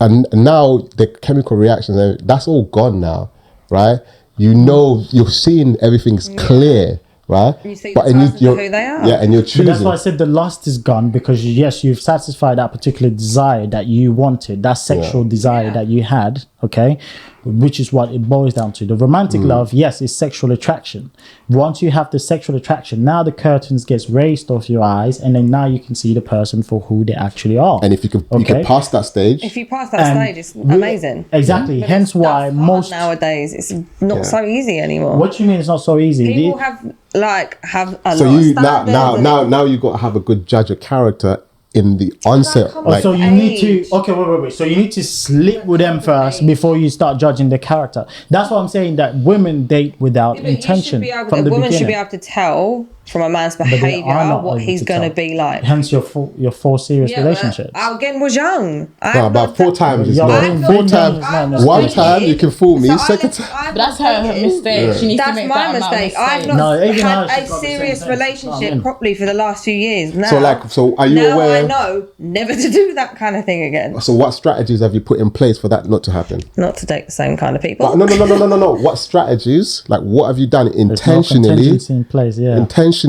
and now the chemical reactions, that's all gone now, right? You're seeing everything's clear. right? You see the person for who they are. Yeah, and you're But choosing. that's why I said the lust is gone, because yes, you've satisfied that particular desire that you wanted, that sexual desire that you had, okay, which is what it boils down to. The romantic love, yes, is sexual attraction. Once you have the sexual attraction, now the curtains gets raised off your eyes, and then now you can see the person for who they actually are. And if you can pass that stage, If you pass that stage, it's amazing. Exactly. But Hence it's why hard most nowadays it's not so easy anymore. What do you mean it's not so easy? People have a so lot of you standards now you got to have a good judge of character in the onset. come Like, so you need age. to wait. So you need to sleep with them first before you start judging the character. That's what I'm saying. That women date without intention from the woman should be beginning. able to tell from a man's But they are behaviour not what able he's to going to tell. be like. Hence your four serious relationships. I again was young. no, about 4 times is Yeah, not. I've 4 been times. young, it's not One necessary. time you can fool me. Second time. But that's her mistake. She needs to That's make my that amount of mistake. I've mistake. not No, even had now a she's got the same serious thing. You know what I relationship mean? properly for the last few years. Now, So are you now aware? I know never to do that kind of thing again. So what strategies have you put in place for that not to happen? Not to date the same kind of people. No. What strategies? Like, what have you done There's no intentionally? contingency in place. Yeah. Intentionally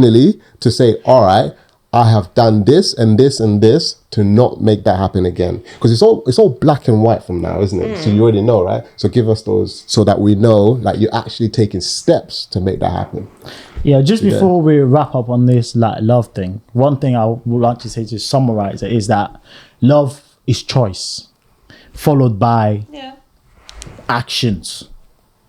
to say, all right, I have done this and this and this to not make that happen again. Because it's all black and white from now, isn't it? So you already know, right? So give us those so that we know, like, you're actually taking steps to make that happen. Yeah, just before we wrap up on this like love thing, one thing I would like to say to summarize it is that love is choice followed by actions.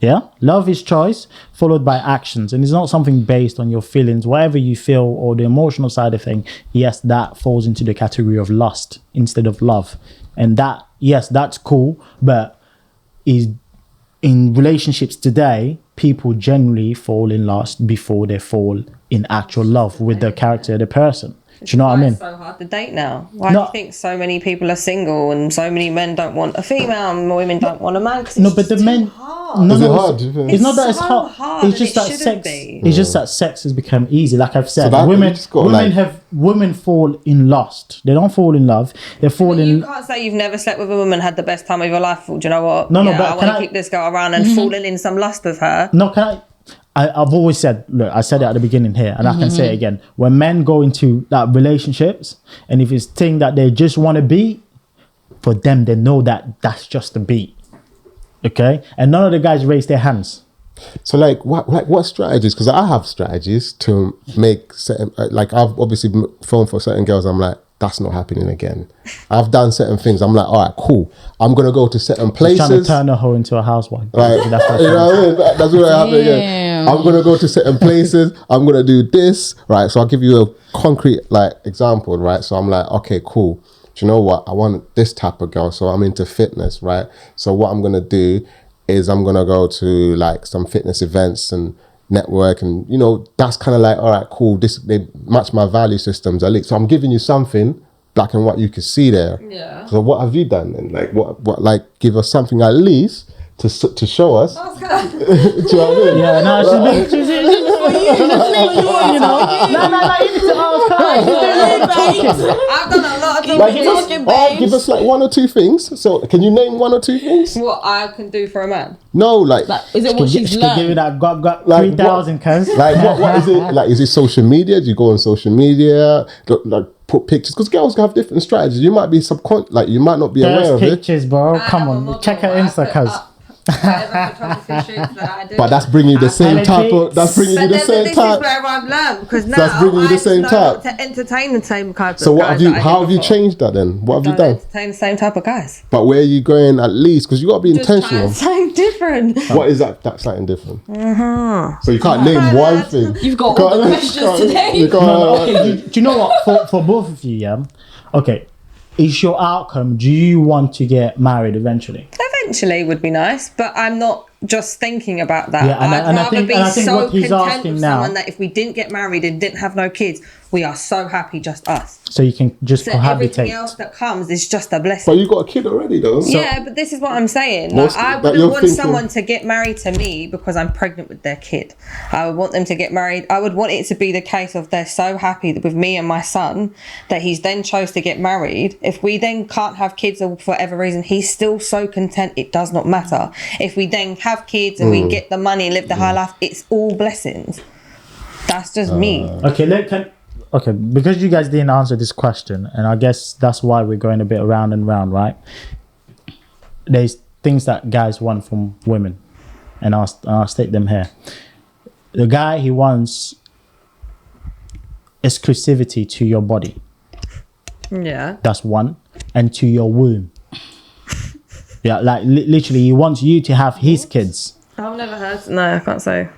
Yeah, love is choice followed by actions, and it's not something based on your feelings, whatever you feel, or the emotional side of thing. Yes, that falls into the category of lust instead of love, and that, yes, that's cool, but is in relationships today, people generally fall in lust before they fall in actual love with the character of the person. Do you know what I mean? It's so hard to date now. Why do you think so many people are single and so many men don't want a female and women don't want a man? No, but the men. No, Is it no, hard? Do you think? it's not that it's so hard. hard It's and just it that shouldn't sex. be. It's just that sex has become easy. Like I've said, that- you women just got, women fall in lust. They don't fall in love. They fall You in. can't say you've never slept with a woman, had the best time of your life. Do you know what? No, yeah, but I can want I- to keep this girl around and falling in some lust with her. No, can I? I've always said, look, I said it at the beginning here, and I can say it again. When men go into that relationships, and if it's thing that they just want to be, for them, they know that that's just a beat. Okay, and none of the guys raise their hands. So what strategies? Because I have strategies to make certain, like I've obviously phoned for certain girls. I'm like, that's not happening again. I've done certain things. I'm like, all right, cool. I'm gonna go to certain places. Trying to turn a hoe into a housewife. Like, That's what you know what I mean? That's what happened again. Damn. I'm gonna go to certain places. I'm gonna do this, right? So I'll give you a concrete like example, right? So I'm like, okay, cool. Do you know what? I want this type of girl. So I'm into fitness, right? So what I'm gonna do is I'm gonna go to like some fitness events and network, and you know, that's kind of like, all right, cool. This, they match my value systems at least. So I'm giving you something black and white you can see there. Yeah. So what have you done then? Like what like give us something at least to show us. Do you know what I mean? Yeah, no, she's for you. You know. No, you need to ask her. I've done a lot of Like, things. give us like 1 or 2 things. So can you name 1 or 2 things? What I can do for a man. No, like Is it what she's She could give you learned? that got Like 3,000 cuz. like what is it? Like, is it social media? Do you go on social media? Like put pictures? Because girls have different strategies. You might be like you might not be aware There's of it. pictures, bro. I Come have a on, model check her where I Insta, put cuz. up whatever photography shoots that I do. But that's bringing you the same And type of. dates. That's bringing you the But same this is type. where I've learned, because now that's bringing you the I same know type. not to entertain the same type So of what guys have you? that I How did have you before. changed that then? What have you Don't done? entertain the same type of guys. But where are you going at least? Because you got to be Just trying intentional. something different. What is that? That's something different. So you can't name one thing. You've got all the questions today. You can't- Okay, do you know what? For both of you, yeah. Okay, is your outcome? Do you want to get married eventually? Eventually would be nice, but I'm not just thinking about that. Yeah, and I'd I rather think- be and I think so what he's content asking with now- someone that if we didn't get married and didn't have no kids, we are so happy just us. So you can just So cohabitate. everything else that comes is just a blessing. But you got a kid already, though. Yeah, but this is what I'm saying. What's Like, I that wouldn't you're want thinking? someone to get married to me because I'm pregnant with their kid. I would want them to get married. I would want it to be the case of they're so happy that with me and my son that he's then chose to get married. If we then can't have kids or for whatever reason, he's still so content it does not matter. If we then have kids and we get the money and live the high life, it's all blessings. That's just me. Okay, because you guys didn't answer this question, and I guess that's why we're going a bit around and round, right? There's things that guys want from women, and I'll state them here. The guy, he wants exclusivity to your body. Yeah. That's one. And to your womb. Yeah, like literally, he wants you to have his kids. I've never heard. No, I can't say.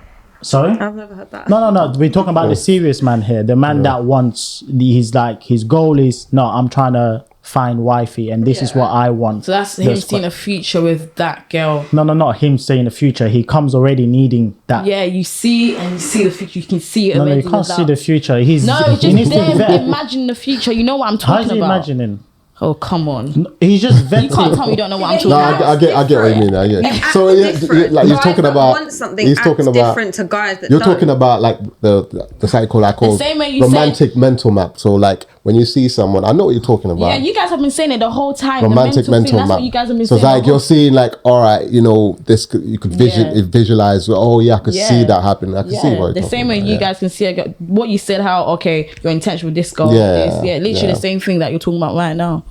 Sorry? I've never heard that. No. We're talking about the serious man here. The man that wants, he's like, his goal is, no, I'm trying to find wifey, and this is what I want. So that's him seeing a future with that girl. No, not him saying the future. He comes already needing that. Yeah, you see the future. You can see it. No, you can't see the future. He just needs to vet. imagine the future. You know what I'm How's talking he about. imagining? Oh, come on. He's just vetting. You can't tell me you don't know what I'm talking No, about. I get what you mean. I get. So like he's talking about. He's talking about different to guys that you're don't. talking about like the cycle I call same way you romantic mental map. So like when you see someone, I know what you're talking about. Yeah, you guys have been saying it the whole time. Romantic the mental thing, that's map. what you guys have been so saying. it's like you're seeing like, all right, you know, this you could visualize. Oh yeah, I could see that happening. I could see what the you're same way talking you about, guys can see what you said. How your intention with this girl is literally the same thing that you're talking about right now.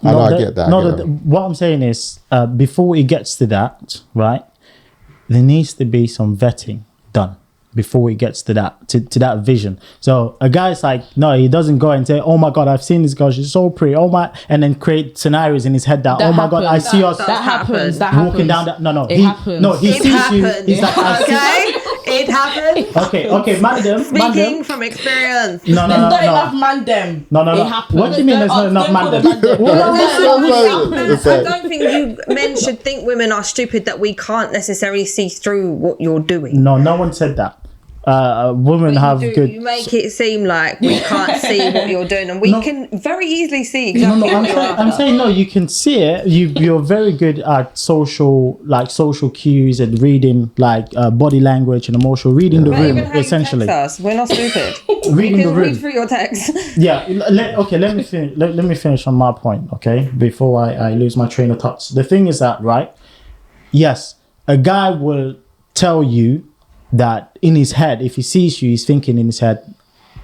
I get that. What I'm saying is, before it gets to that, right, there needs to be some vetting done before it gets to that, to that vision. So a guy's like, no, he doesn't go and say, oh my God, I've seen this girl, she's so pretty, oh my, and then create scenarios in his head that oh my God, I see us that happens. walking down that. It happens. No, he It sees happened. you. He's like, I see. It happened. Okay, madam. Speaking from experience. No. There's not enough man them. No. It happens. What do you mean there's not enough man them? I don't think men should think women are stupid that we can't necessarily see through what you're doing. No one said that. Women have good. You make it seem like we can't see what you're doing, and we can very easily see exactly what you're I'm saying no. You can see it. You're very good at social cues and reading body language and emotional reading the room essentially. We're not stupid. Reading the room. Read through your text. Yeah. Let me finish. Let me finish on my point. Okay, before I lose my train of thoughts. The thing is that yes, a guy will tell you that in his head, if he sees you, he's thinking in his head,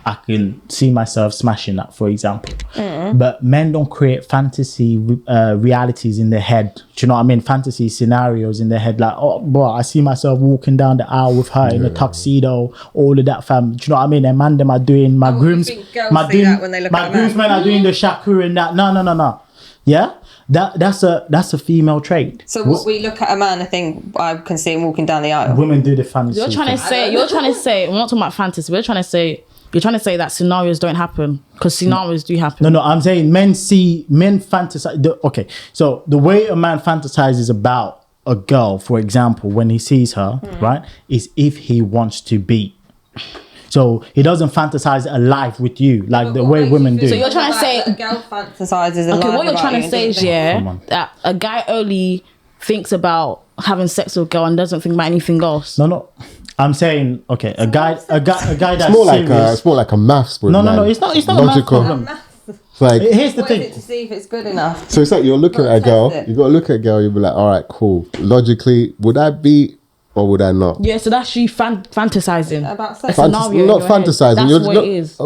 I can see myself smashing that, for example. But men don't create fantasy realities in their head. Do you know what I mean? Fantasy scenarios in their head, like, oh, bro, I see myself walking down the aisle with her in a tuxedo, all of that, fam. Do you know what I mean? And man, them are doing my groomsmen are doing the shakur and that. No. Yeah. That's a female trait. So what we look at a man, I think I can see him walking down the aisle. Women do the fantasy. You're trying to say we're not talking about fantasy. You're trying to say that scenarios don't happen, because scenarios do happen. No, I'm saying men fantasize. Okay, so the way a man fantasizes about a girl, for example, when he sees her, right, is if he wants to be. So he doesn't fantasize a life with you like the way women do. So you're trying to say a girl fantasizes a life. Okay, what you're trying to say is that a guy only thinks about having sex with a girl and doesn't think about anything else. No. I'm saying a guy that's it's more like a maths problem. No, it's not logical. a maths problem. It's like, here's the thing. To see if it's good enough. So it's like you're looking at a girl. You got to look at a girl. You'll be like, all right, cool. Logically, would I be or would I not? Yeah, so that's you fantasizing about sex. Scenario not fantasizing. That's what it is.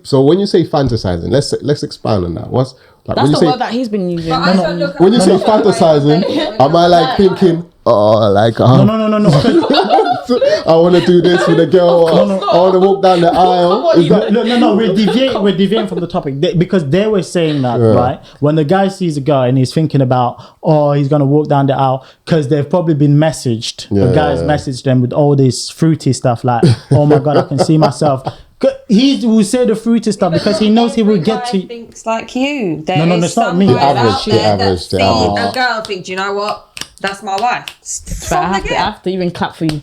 So when you say fantasizing, let's expand on that. What's like that's when the you word that he's been using. When you say fantasizing, am I like thinking, no. I want to do this with a girl. I want to walk down the aisle. No. We're deviating from the topic because they were saying that right when the guy sees a girl and he's thinking about he's gonna walk down the aisle because they've probably been messaged. The guy's messaged them with all this fruity stuff like, oh my God, I can see myself. He will say the fruity stuff because he knows he will get to. Thinks like you. No, it's not me. The average. A girl thinks, you know what? That's my wife. But I have to even clap for you.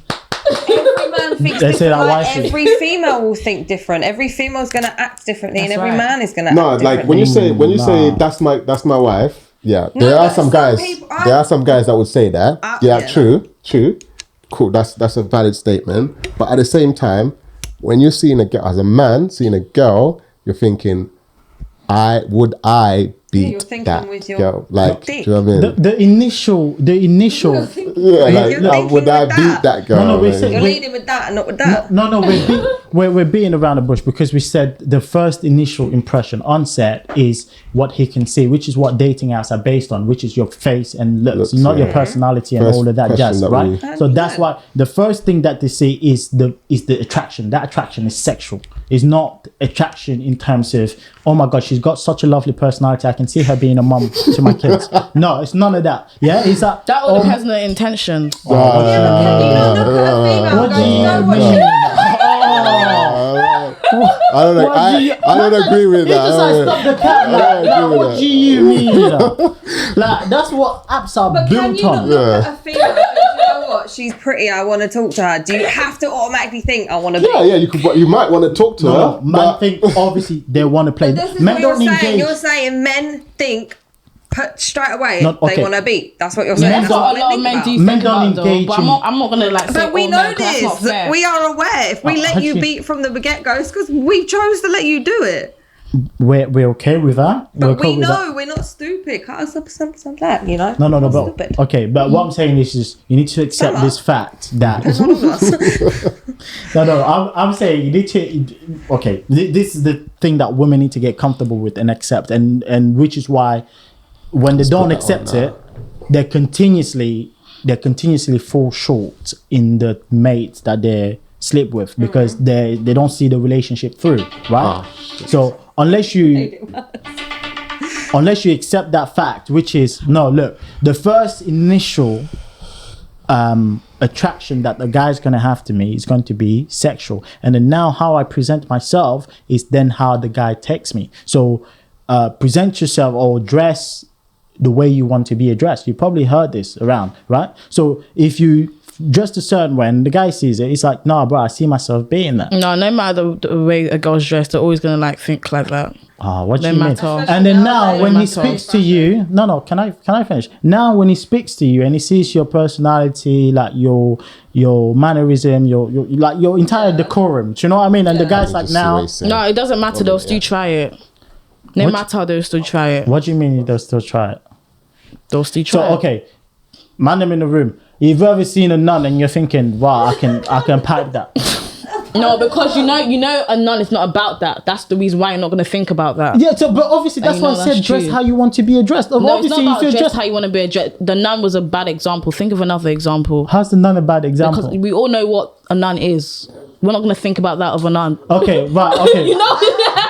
Every man thinks different. Every female will think different. Every female's gonna act differently, and every man is gonna act differently. No, like when you say that's my wife. Yeah, there are some guys. There are some guys that would say that. True. Cool. That's a valid statement. But at the same time, when you're seeing a girl as a man seeing a girl, you're thinking, would I beat You're thinking that with your girl? Like, do dick. you know what I mean? The initial. Yeah, like, You're thinking would I with beat that girl? No, we're man? saying- You're leading with that and not with that. No, we're beating around the bush because we said the first initial impression onset is what he can see, which is what dating apps are based on, which is your face and looks, not your personality and First all of that question jazz, that right? we- So that's why the first thing that they see is the attraction. That attraction is sexual. It's not attraction in terms of, oh my god, she's got such a lovely personality. I can see her being a mum to my kids. No, it's none of that. Yeah, it's that. That all depends on the intention. You don't look at a female What and do go, you you know what mean? I don't know. I don't agree with It's just like that. stop the cat. I Like, don't agree with what that. do you mean? Like that's what apps are But can built you not on. look at a female and go, you know what? She's pretty. I want to talk to her. Do you have to automatically think I want to be? Yeah, you might want to talk to her. No, man but think obviously they want to play. This is Men what you're don't saying. engage. You're saying men think straight away Not- they okay. want to beat. That's what you're Men saying. That's don't- what A lot of think men about. do Men think don't about it though, engage but I'm not gonna like say But we all know men, 'cause that's not this. fair. We are aware. If we let you actually- beat from the get-go, it's because we chose to let you do it. We're okay with that. We're But we cool with that. know we're not stupid. Cut us up some that, you know. No, We're but stupid. okay. But what I'm saying is you need to accept Shut this up. fact that One of us. I'm saying you need to. Okay, this is the thing that women need to get comfortable with and accept, and which is why when they don't that accept on it, they continuously fall short in the mates that they sleep with because they don't see the relationship through, right? So unless you accept that fact, which is no, look, the first initial attraction that the guy's going to have to me is going to be sexual, and then now how I present myself is then how the guy takes me. So present yourself or dress the way you want to be addressed. You probably heard this around, right? So if you dress a certain way and the guy sees it, it's like, nah, bro, I see myself being that. No matter the way a girl's dressed, they're always gonna like think like that. What do No you mean? matter. And then now when he matter. speaks to you, can I finish? Now when he speaks to you and he sees your personality, like your mannerism, your entire decorum, do you know what I mean? And the guy's like, now, No, it doesn't matter. They'll still try it. No What- matter how they'll still try it. what do you mean they'll still try it? They'll still So try it. okay, man, them in the room. You've ever seen a nun and you're thinking, wow, I can pipe that. No, because you know a nun is not about that. That's the reason why you're not gonna think about that. Yeah, so but obviously that's you why know I said that's dress true. how you want to be addressed. No, it's Obviously, not about if you're just how you want to be addressed. The nun was a bad example. Think of another example. how's the nun a bad example? Because we all know what a nun is. We're not gonna think about that of a nun. Okay, right, okay. You know?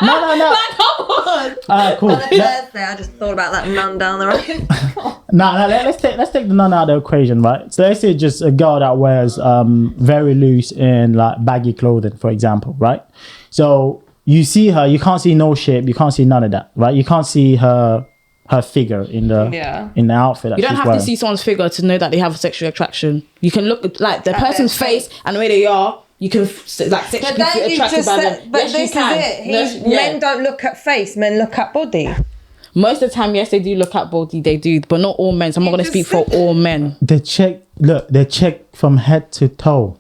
No. Like, come on. Alright, cool. Thursday, I just thought about that nun down the road. Let's take the nun out of the equation, right? So let's say just a girl that wears very loose and like baggy clothing, for example, right? So you see her, you can't see no shape, you can't see none of that, right? You can't see her figure in the outfit that You don't she's have wearing. to see someone's figure to know that they have a sexual attraction. You can look at like the person's face and the way they are. You can like But sexually then feel you attracted just by said, them. but Yes, this you is can. it. Yes, Men don't look at face, men look at body. Most of the time, yes, they do look at body. They do, but not all men. So I'm not going to just speak for said all men. They check from head to toe.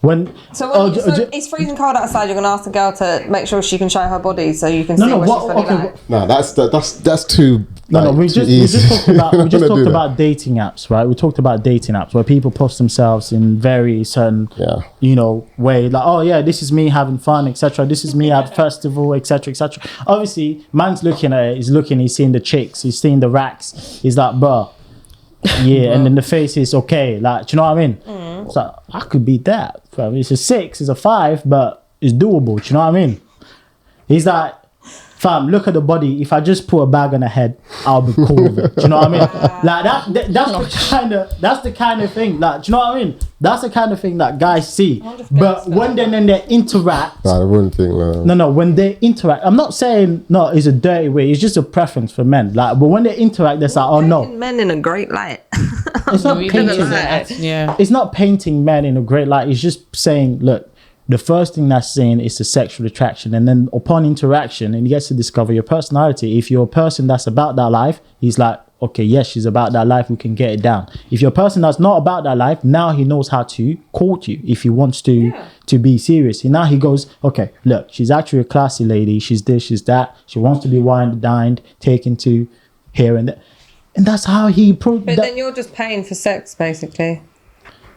So Oh, it's freezing cold outside. You're going to ask the girl to make sure she can show her body so you can see what she's really like. No, that's too. No, we too just easy. talked about I'm gonna do that. dating apps, right? We talked about dating apps where people post themselves in very certain, way. Like, oh yeah, this is me having fun, etc. This is me at festival, etc., etc. Obviously, man's looking at it. He's seeing the chicks. He's seeing the racks. He's like, bruh, yeah. And then the face is okay. Like, do you know what I mean? It's like, I could beat that. Fam. It's a 6, it's a 5, but it's doable. Do you know what I mean? He's like, fam, look at the body. If I just put a bag on her head, I'll be cool with it. Do you know what I mean? Like that's the kind of thing. Like, do you know what I mean? That's the kind of thing that guys see. But when they interact, I wouldn't think. no. When they interact, I'm not saying no. It's a dirty way. It's just a preference for men. Like, but when they interact, they're like, oh no. Men in a great light. It's not We painting. didn't like it. Yeah. It's not painting men in a great light. It's just saying, look, the first thing that's seen is the sexual attraction, and then upon interaction, and he gets to discover your personality. If you're a person that's about that life, he's like, okay, yes, she's about that life, we can get it down. If you're a person that's not about that life, now he knows how to court you if he wants to be serious. And now he goes, okay, look, she's actually a classy lady, she's this, she's that, she wants to be wined and dined, taken to here and there. And that's how he But then you're just paying for sex, basically.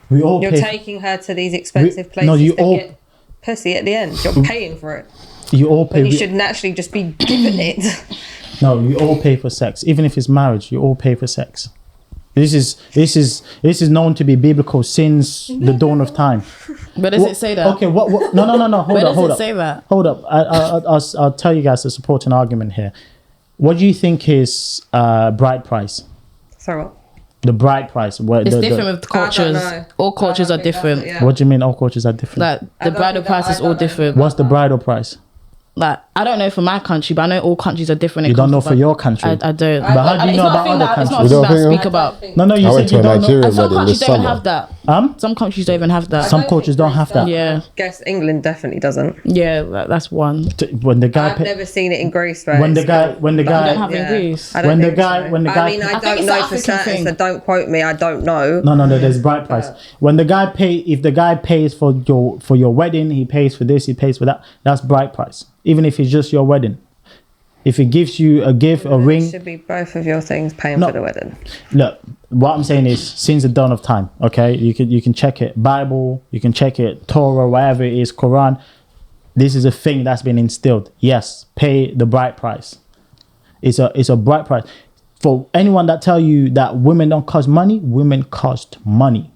You're taking her to these expensive places get pussy at the end. You're paying for it. You all pay. When you should naturally just be given it. No, you all pay for sex. Even if it's marriage, you all pay for sex. This is known to be biblical since the dawn of time. But does it say that? Okay, what? No. Hold up. Does it say that? Hold up. I'll tell you guys the supporting argument here. What do you think is bride price? Sorry, what? The bride price. It's different with cultures. All cultures are different. What do you mean all cultures are different? Like the bridal price is all different. What's the bridal price? Like, I don't know for my country, but I know all countries are different. You don't know for your country? I don't. But how do you know about other countries? It's not a thing that I speak about. No, you said you don't know. And some countries don't even have that. Some countries don't even have that. Some cultures don't have that. Yeah. I guess England definitely doesn't. Yeah, that's one. When the guy I've never seen it in Greece. Right? When the guy, You don't have it in Greece. I don't think so. I mean, I think don't it's know an for African certain, thing. so don't quote me. I don't know. No, there's bride price. When the guy if the guy pays for your wedding, he pays for this, he pays for that. That's bride price. Even if it's just your wedding. If he gives you a gift, a ring. It should be both of your things paying for the wedding. Look, what I'm saying is since the dawn of time, okay? You can check it Bible, you can check it Torah, whatever it is, Quran. This is a thing that's been instilled. Yes, pay the bride price. It's a bride price. For anyone that tell you that women don't cost money, women cost money.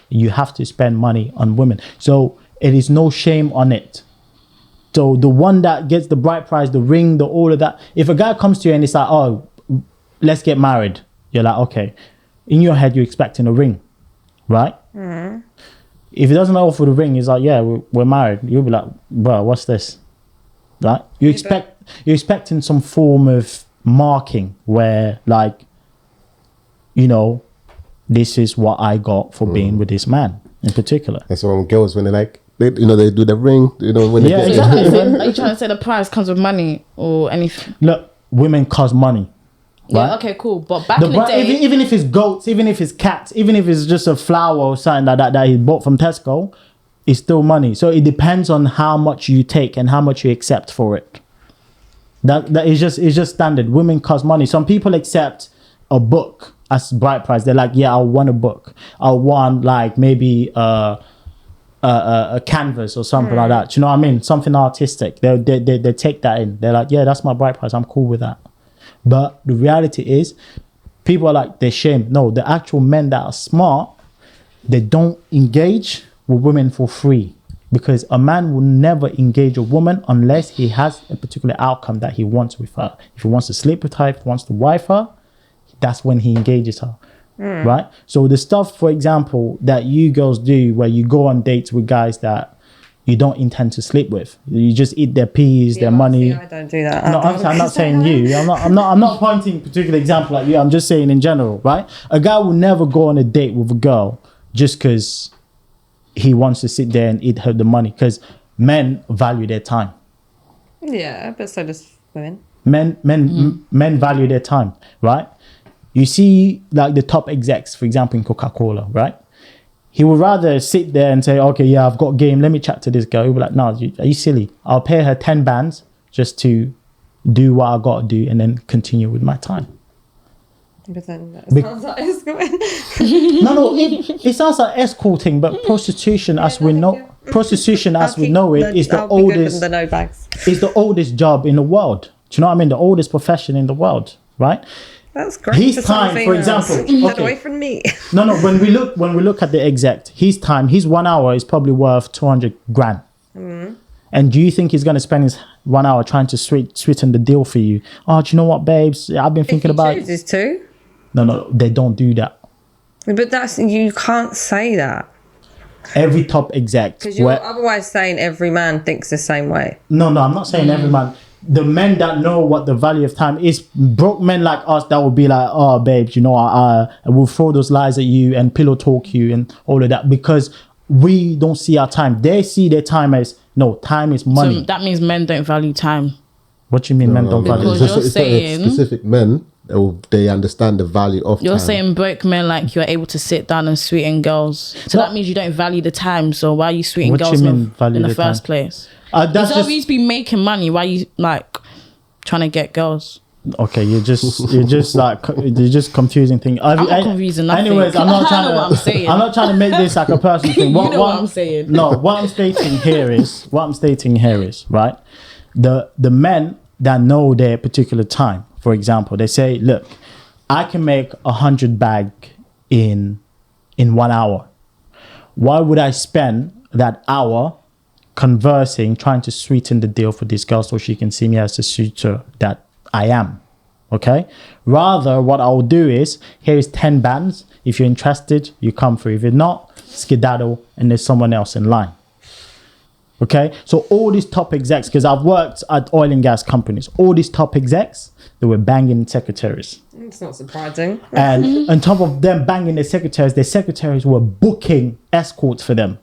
You have to spend money on women. So it is no shame on it. So the one that gets the bride price, the ring, all of that. If a guy comes to you and it's like, oh, let's get married. You're like, okay. In your head, you're expecting a ring, right? Mm-hmm. If he doesn't offer the ring, he's like, yeah, we're married. You'll be like, bro, what's this? Right? You're expecting some form of marking where, like, you know, this is what I got for being with this man in particular. That's when girls, when they're like, they do the ring, when they get exactly. Are you trying to say the price comes with money or anything? Look, women cost money. Right? Yeah, okay, cool. But back in the day... Even if it's goats, even if it's cats, even if it's just a flower or something like that he bought from Tesco, it's still money. So it depends on how much you take and how much you accept for it. That is just standard. Women cost money. Some people accept a book as bride price. They're like, yeah, I want a book. I want like maybe... a canvas or something like that. Do you know what I mean? Something artistic. They take that in. They're like, yeah, that's my bride price. I'm cool with that. But the reality is, people are like, they're shamed. No, the actual men that are smart, they don't engage with women for free, because a man will never engage a woman unless he has a particular outcome that he wants with her. If he wants to sleep with her, if he wants to wife her, that's when he engages her. Right? So the stuff, for example, that you girls do where you go on dates with guys that you don't intend to sleep with, you just eat their peas, their money. I don't do that. No, I'm not saying you. I'm not pointing a particular example like you. I'm just saying in general, right? A guy will never go on a date with a girl just because he wants to sit there and eat her the money, because men value their time. Yeah, but so does women. Men value their time, right? You see, like the top execs, for example, in Coca-Cola, right? He would rather sit there and say, okay, yeah, I've got game. Let me chat to this girl. He'll be like, no, are you silly? I'll pay her 10 bands just to do what I got to do and then continue with my time. But then that sounds like escorting. No, it sounds like escorting, but prostitution, as we know it, is the oldest. The no bags. It's the oldest job in the world. Do you know what I mean? The oldest profession in the world, right? That's great. His time, for example. Get away from me. No. When we look at the exec, his time, his 1 hour is probably worth 200 grand. Mm. And do you think he's going to spend his 1 hour trying to sweeten the deal for you? Oh, do you know what, babes? I've been thinking about. If he chooses to. No, they don't do that. But you can't say that. Every top exec. Because you're otherwise saying every man thinks the same way. No, I'm not saying every man. The men that know what the value of time is, broke men like us that will be like, oh, babes, you know, I will throw those lies at you and pillow talk you and all of that, because we don't see our time. They see their time as, no, time is money. So that means men don't value time. What do you mean men don't value Because time? you're saying- specific men, they understand the value of You're time. saying broke men, like, you're able to sit down and sweeten girls. So that means you don't value the time. So why are you sweeting What do you girls mean value in the the first time? place? That's Instead of just, you to be making money, why are you, like, trying to get girls? okay, you're just confusing things. I'm not confusing nothing. Anyways, I'm not I trying know to. what I'm saying. I'm not trying to make this like a personal thing. You know what I'm saying. No, what I'm stating here is right. The men that know their particular time. For example, they say, look, I can make 100 bag in 1 hour. Why would I spend that hour conversing, trying to sweeten the deal for this girl so she can see me as the suitor that I am? Okay. Rather, what I'll do is, here is 10 bands. If you're interested, you come through. If you're not, skedaddle, and there's someone else in line. Okay. So all these top execs, because I've worked at oil and gas companies, all these top execs, they were banging secretaries. It's not surprising. And on top of them banging their secretaries were booking escorts for them.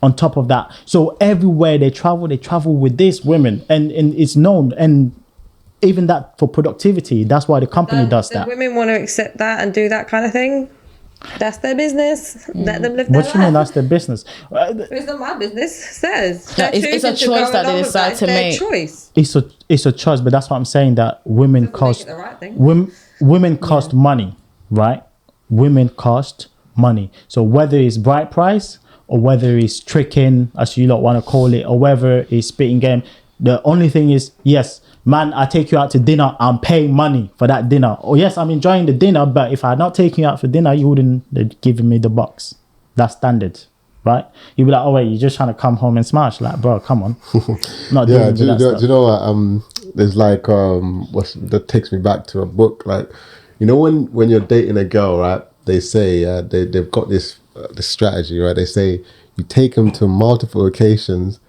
On top of that. So everywhere they travel with these women. And it's known. And even that for productivity, that's why the company does that. Women want to accept that and do that kind of thing. That's their business. Let them live their What do you mean life. that's their business? It's not my business. It says. Yeah, it's a choice that they decide to make. Choice. It's a choice, but that's what I'm saying, that women Doesn't cost make it the right thing. women cost money, right? Women cost money. So whether it's bright price or whether it's tricking, as you lot want to call it, or whether it's spitting game, the only thing is, yes, man, I take you out to dinner, I'm paying money for that dinner. Or yes, I'm enjoying the dinner, but if I had not taken you out for dinner, you wouldn't have given me the box. That's standard, right? You'd be like, oh wait, you're just trying to come home and smash. Like, bro, come on. Not Yeah, dealing do with that stuff. you know what? There's like that takes me back to a book. Like, you know, when you're dating a girl, right? They say they've got this strategy, right? They say you take them to multiple locations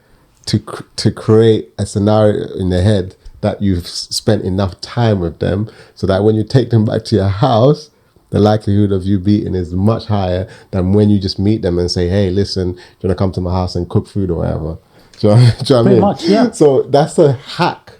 to create a scenario in their head that you've spent enough time with them, so that when you take them back to your house, the likelihood of you beating is much higher than when you just meet them and say, hey, listen, do you want to come to my house and cook food or whatever? Do you know what I mean? much, yeah. So that's a hack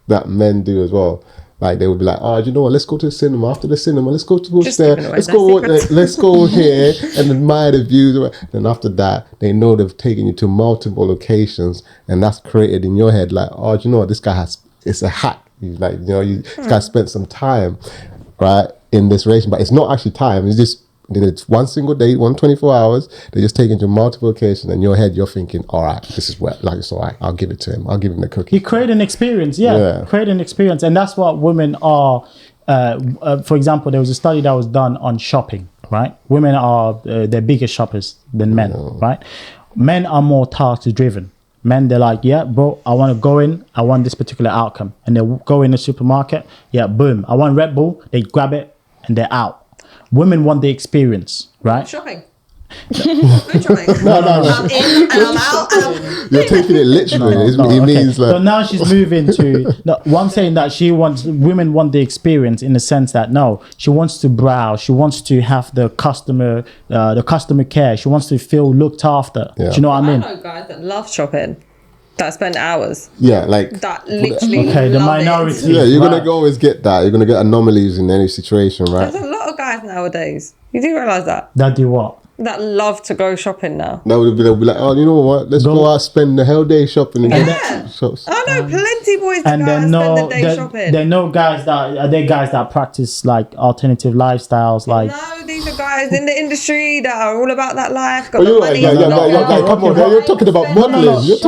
that men do as well. Like, they would be like, oh, do you know what? Let's go to the cinema. After the cinema, let's go to Just there. giving away Let's their go. secrets. Let's go here and admire the views. Then after that, they know they've taken you to multiple locations, and that's created in your head like, oh, do you know what? This guy has. It's a hack. He's like, you know, this guy spent some time, right, in this relation, but it's not actually time. It's just it's one single day, 124 hours. They just take you to multiple locations, and in your head, you're thinking, all right, this is where, like, it's all right. I'll give it to him. I'll give him the cookie. You create an experience, create an experience. And that's what women are. For example, there was a study that was done on shopping, right? Women are, they're bigger shoppers than men, right? Men are more task driven. Men, they're like, yeah, bro, I want to go in, I want this particular outcome. And they'll go in the supermarket, yeah, boom. I want Red Bull, they grab it and they're out. Women want the experience, right? Shopping. Food shopping. No. I'm in and I'm out. And I'm... You're taking it literally. It Okay. means like. So now she's moving to. No, what I'm saying that women want the experience in the sense that no, she wants to browse. She wants to have the customer care. She wants to feel looked after. Yeah. Do you know what I I mean? know guys that love shopping, that spend hours, Yeah, like. that literally Okay, the love minority. It. Yeah, you're Right. gonna always get that. You're gonna get anomalies in any situation, right? There's a lot of guys nowadays. You do realise that? That do what? That love to go shopping now. They'll be like, oh, you know what? Let's go out, spend the whole day shopping. And Yeah. shops. I know plenty boys that And go out then and spend no, the day shopping. there no guys that are there guys that practice like alternative lifestyles, like. No, these are guys in the industry that are all about that life. Got Oh, the you're money. right. Yeah, no, come on. okay, You're talking about modeling. You're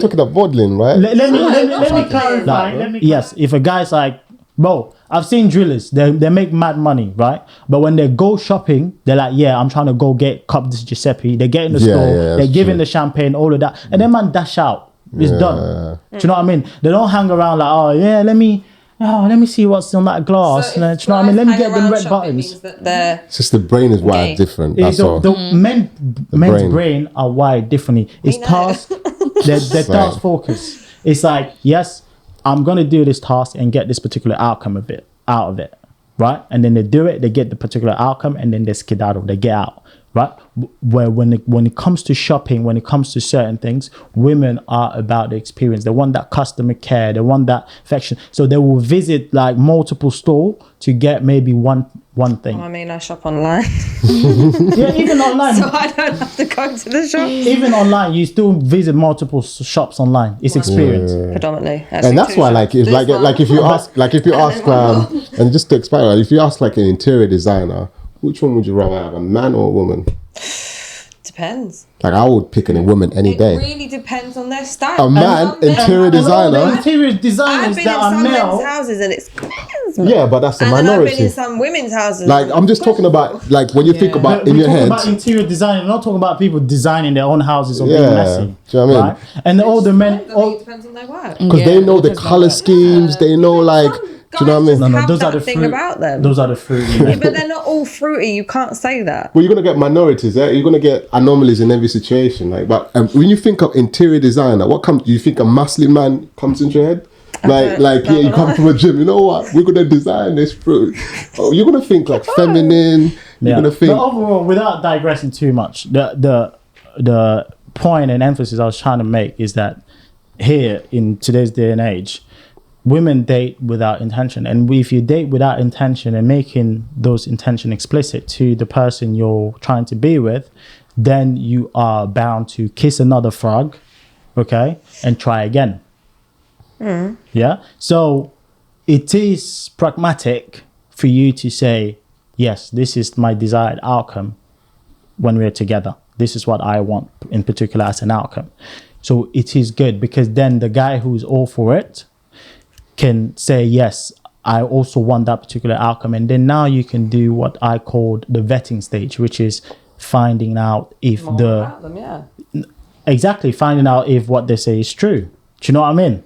talking about modeling, right? Let me Like, clarify. Yes, if a guy's like, bro, I've seen drillers, they make mad money, right? But when they go shopping, they're like, yeah, I'm trying to go get cup this Giuseppe. They get in the store, yeah, they're that's giving true. the champagne, all of that, and then man dash out. It's done. Do you know what I mean? They don't hang around like, oh yeah, let me see what's on that glass. So do you know what I mean? Let me get them red buttons. Means that they're It's just the brain is wired Okay. different. That's all. Men's brain. brain are wired differently. It's know. task. They're Right. task focused. It's like, yes, I'm gonna do this task and get this particular outcome out of it, right? And then they do it, they get the particular outcome, and then they skedaddle, they get out. right? Where when it comes to shopping, when it comes to certain things, women are about the experience. They want that customer care. They want that affection. So they will visit like multiple stores to get maybe one thing. I mean, I shop online, Yeah, even online. so I don't have to go to the shop. Even online, you still visit multiple shops online. It's experience. Predominantly, And that's why, like, if if you ask, and just to expand on it, if you ask like an interior designer, which one would you rather have, a man or a woman? Depends. Like, I would pick a woman any It day. really depends on their style. A man, interior And all the designer. interior I've designers been that in are some male. men's houses and it's Yeah, but that's the and then I've been minority. in some women's houses. Like, I'm just talking about, like, when you think about But in we're your talking head. about interior design. We're not talking about people designing their own houses or being Yeah, messy. do you know what I mean? Right? And all the men, it depends on their work. Because they know the color schemes, they know, like, do you know what I mean? no, Have those are that the thing fruit. about them. Those are the fruit. Yeah, but they're not all fruity. You can't say that. Well, you're gonna get minorities, eh? You're gonna get anomalies in every situation. Like, but when you think of interior designer, what comes? Do you think a muscly man comes into your head? Like, yeah, you come from a gym. You know what? We're gonna design this fruit. Oh, you're gonna think like feminine. You're gonna think. But overall, without digressing too much, the point and emphasis I was trying to make is that here in today's day and age, women date without intention, and if you date without intention and making those intention explicit to the person you're trying to be with, then you are bound to kiss another frog, okay, and try again. Yeah, so it is pragmatic for you to say, yes, this is my desired outcome when we're together. This is what I want in particular as an outcome. So it is good because then the guy who's all for it can say, yes, I also want that particular outcome. And then now you can do what I called the vetting stage, which is finding out if finding out if what they say is true. Do you know what I mean?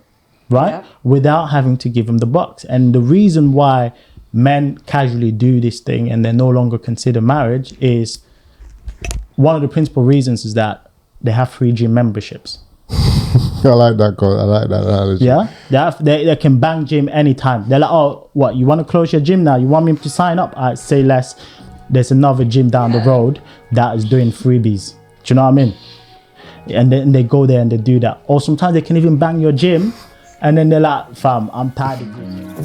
Right? Yeah. Without having to give them the box. And the reason why men casually do this thing and they no longer consider marriage is one of the principal reasons is that they have free gym memberships. I like that. I like that analogy. Yeah, they can bang gym anytime. They're like, oh, what, you want to close your gym now? You want me to sign up? I say less. There's another gym down the road that is doing freebies. Do you know what I mean? And then they go there and they do that. Or sometimes they can even bang your gym, and then they're like, fam, I'm tired of this.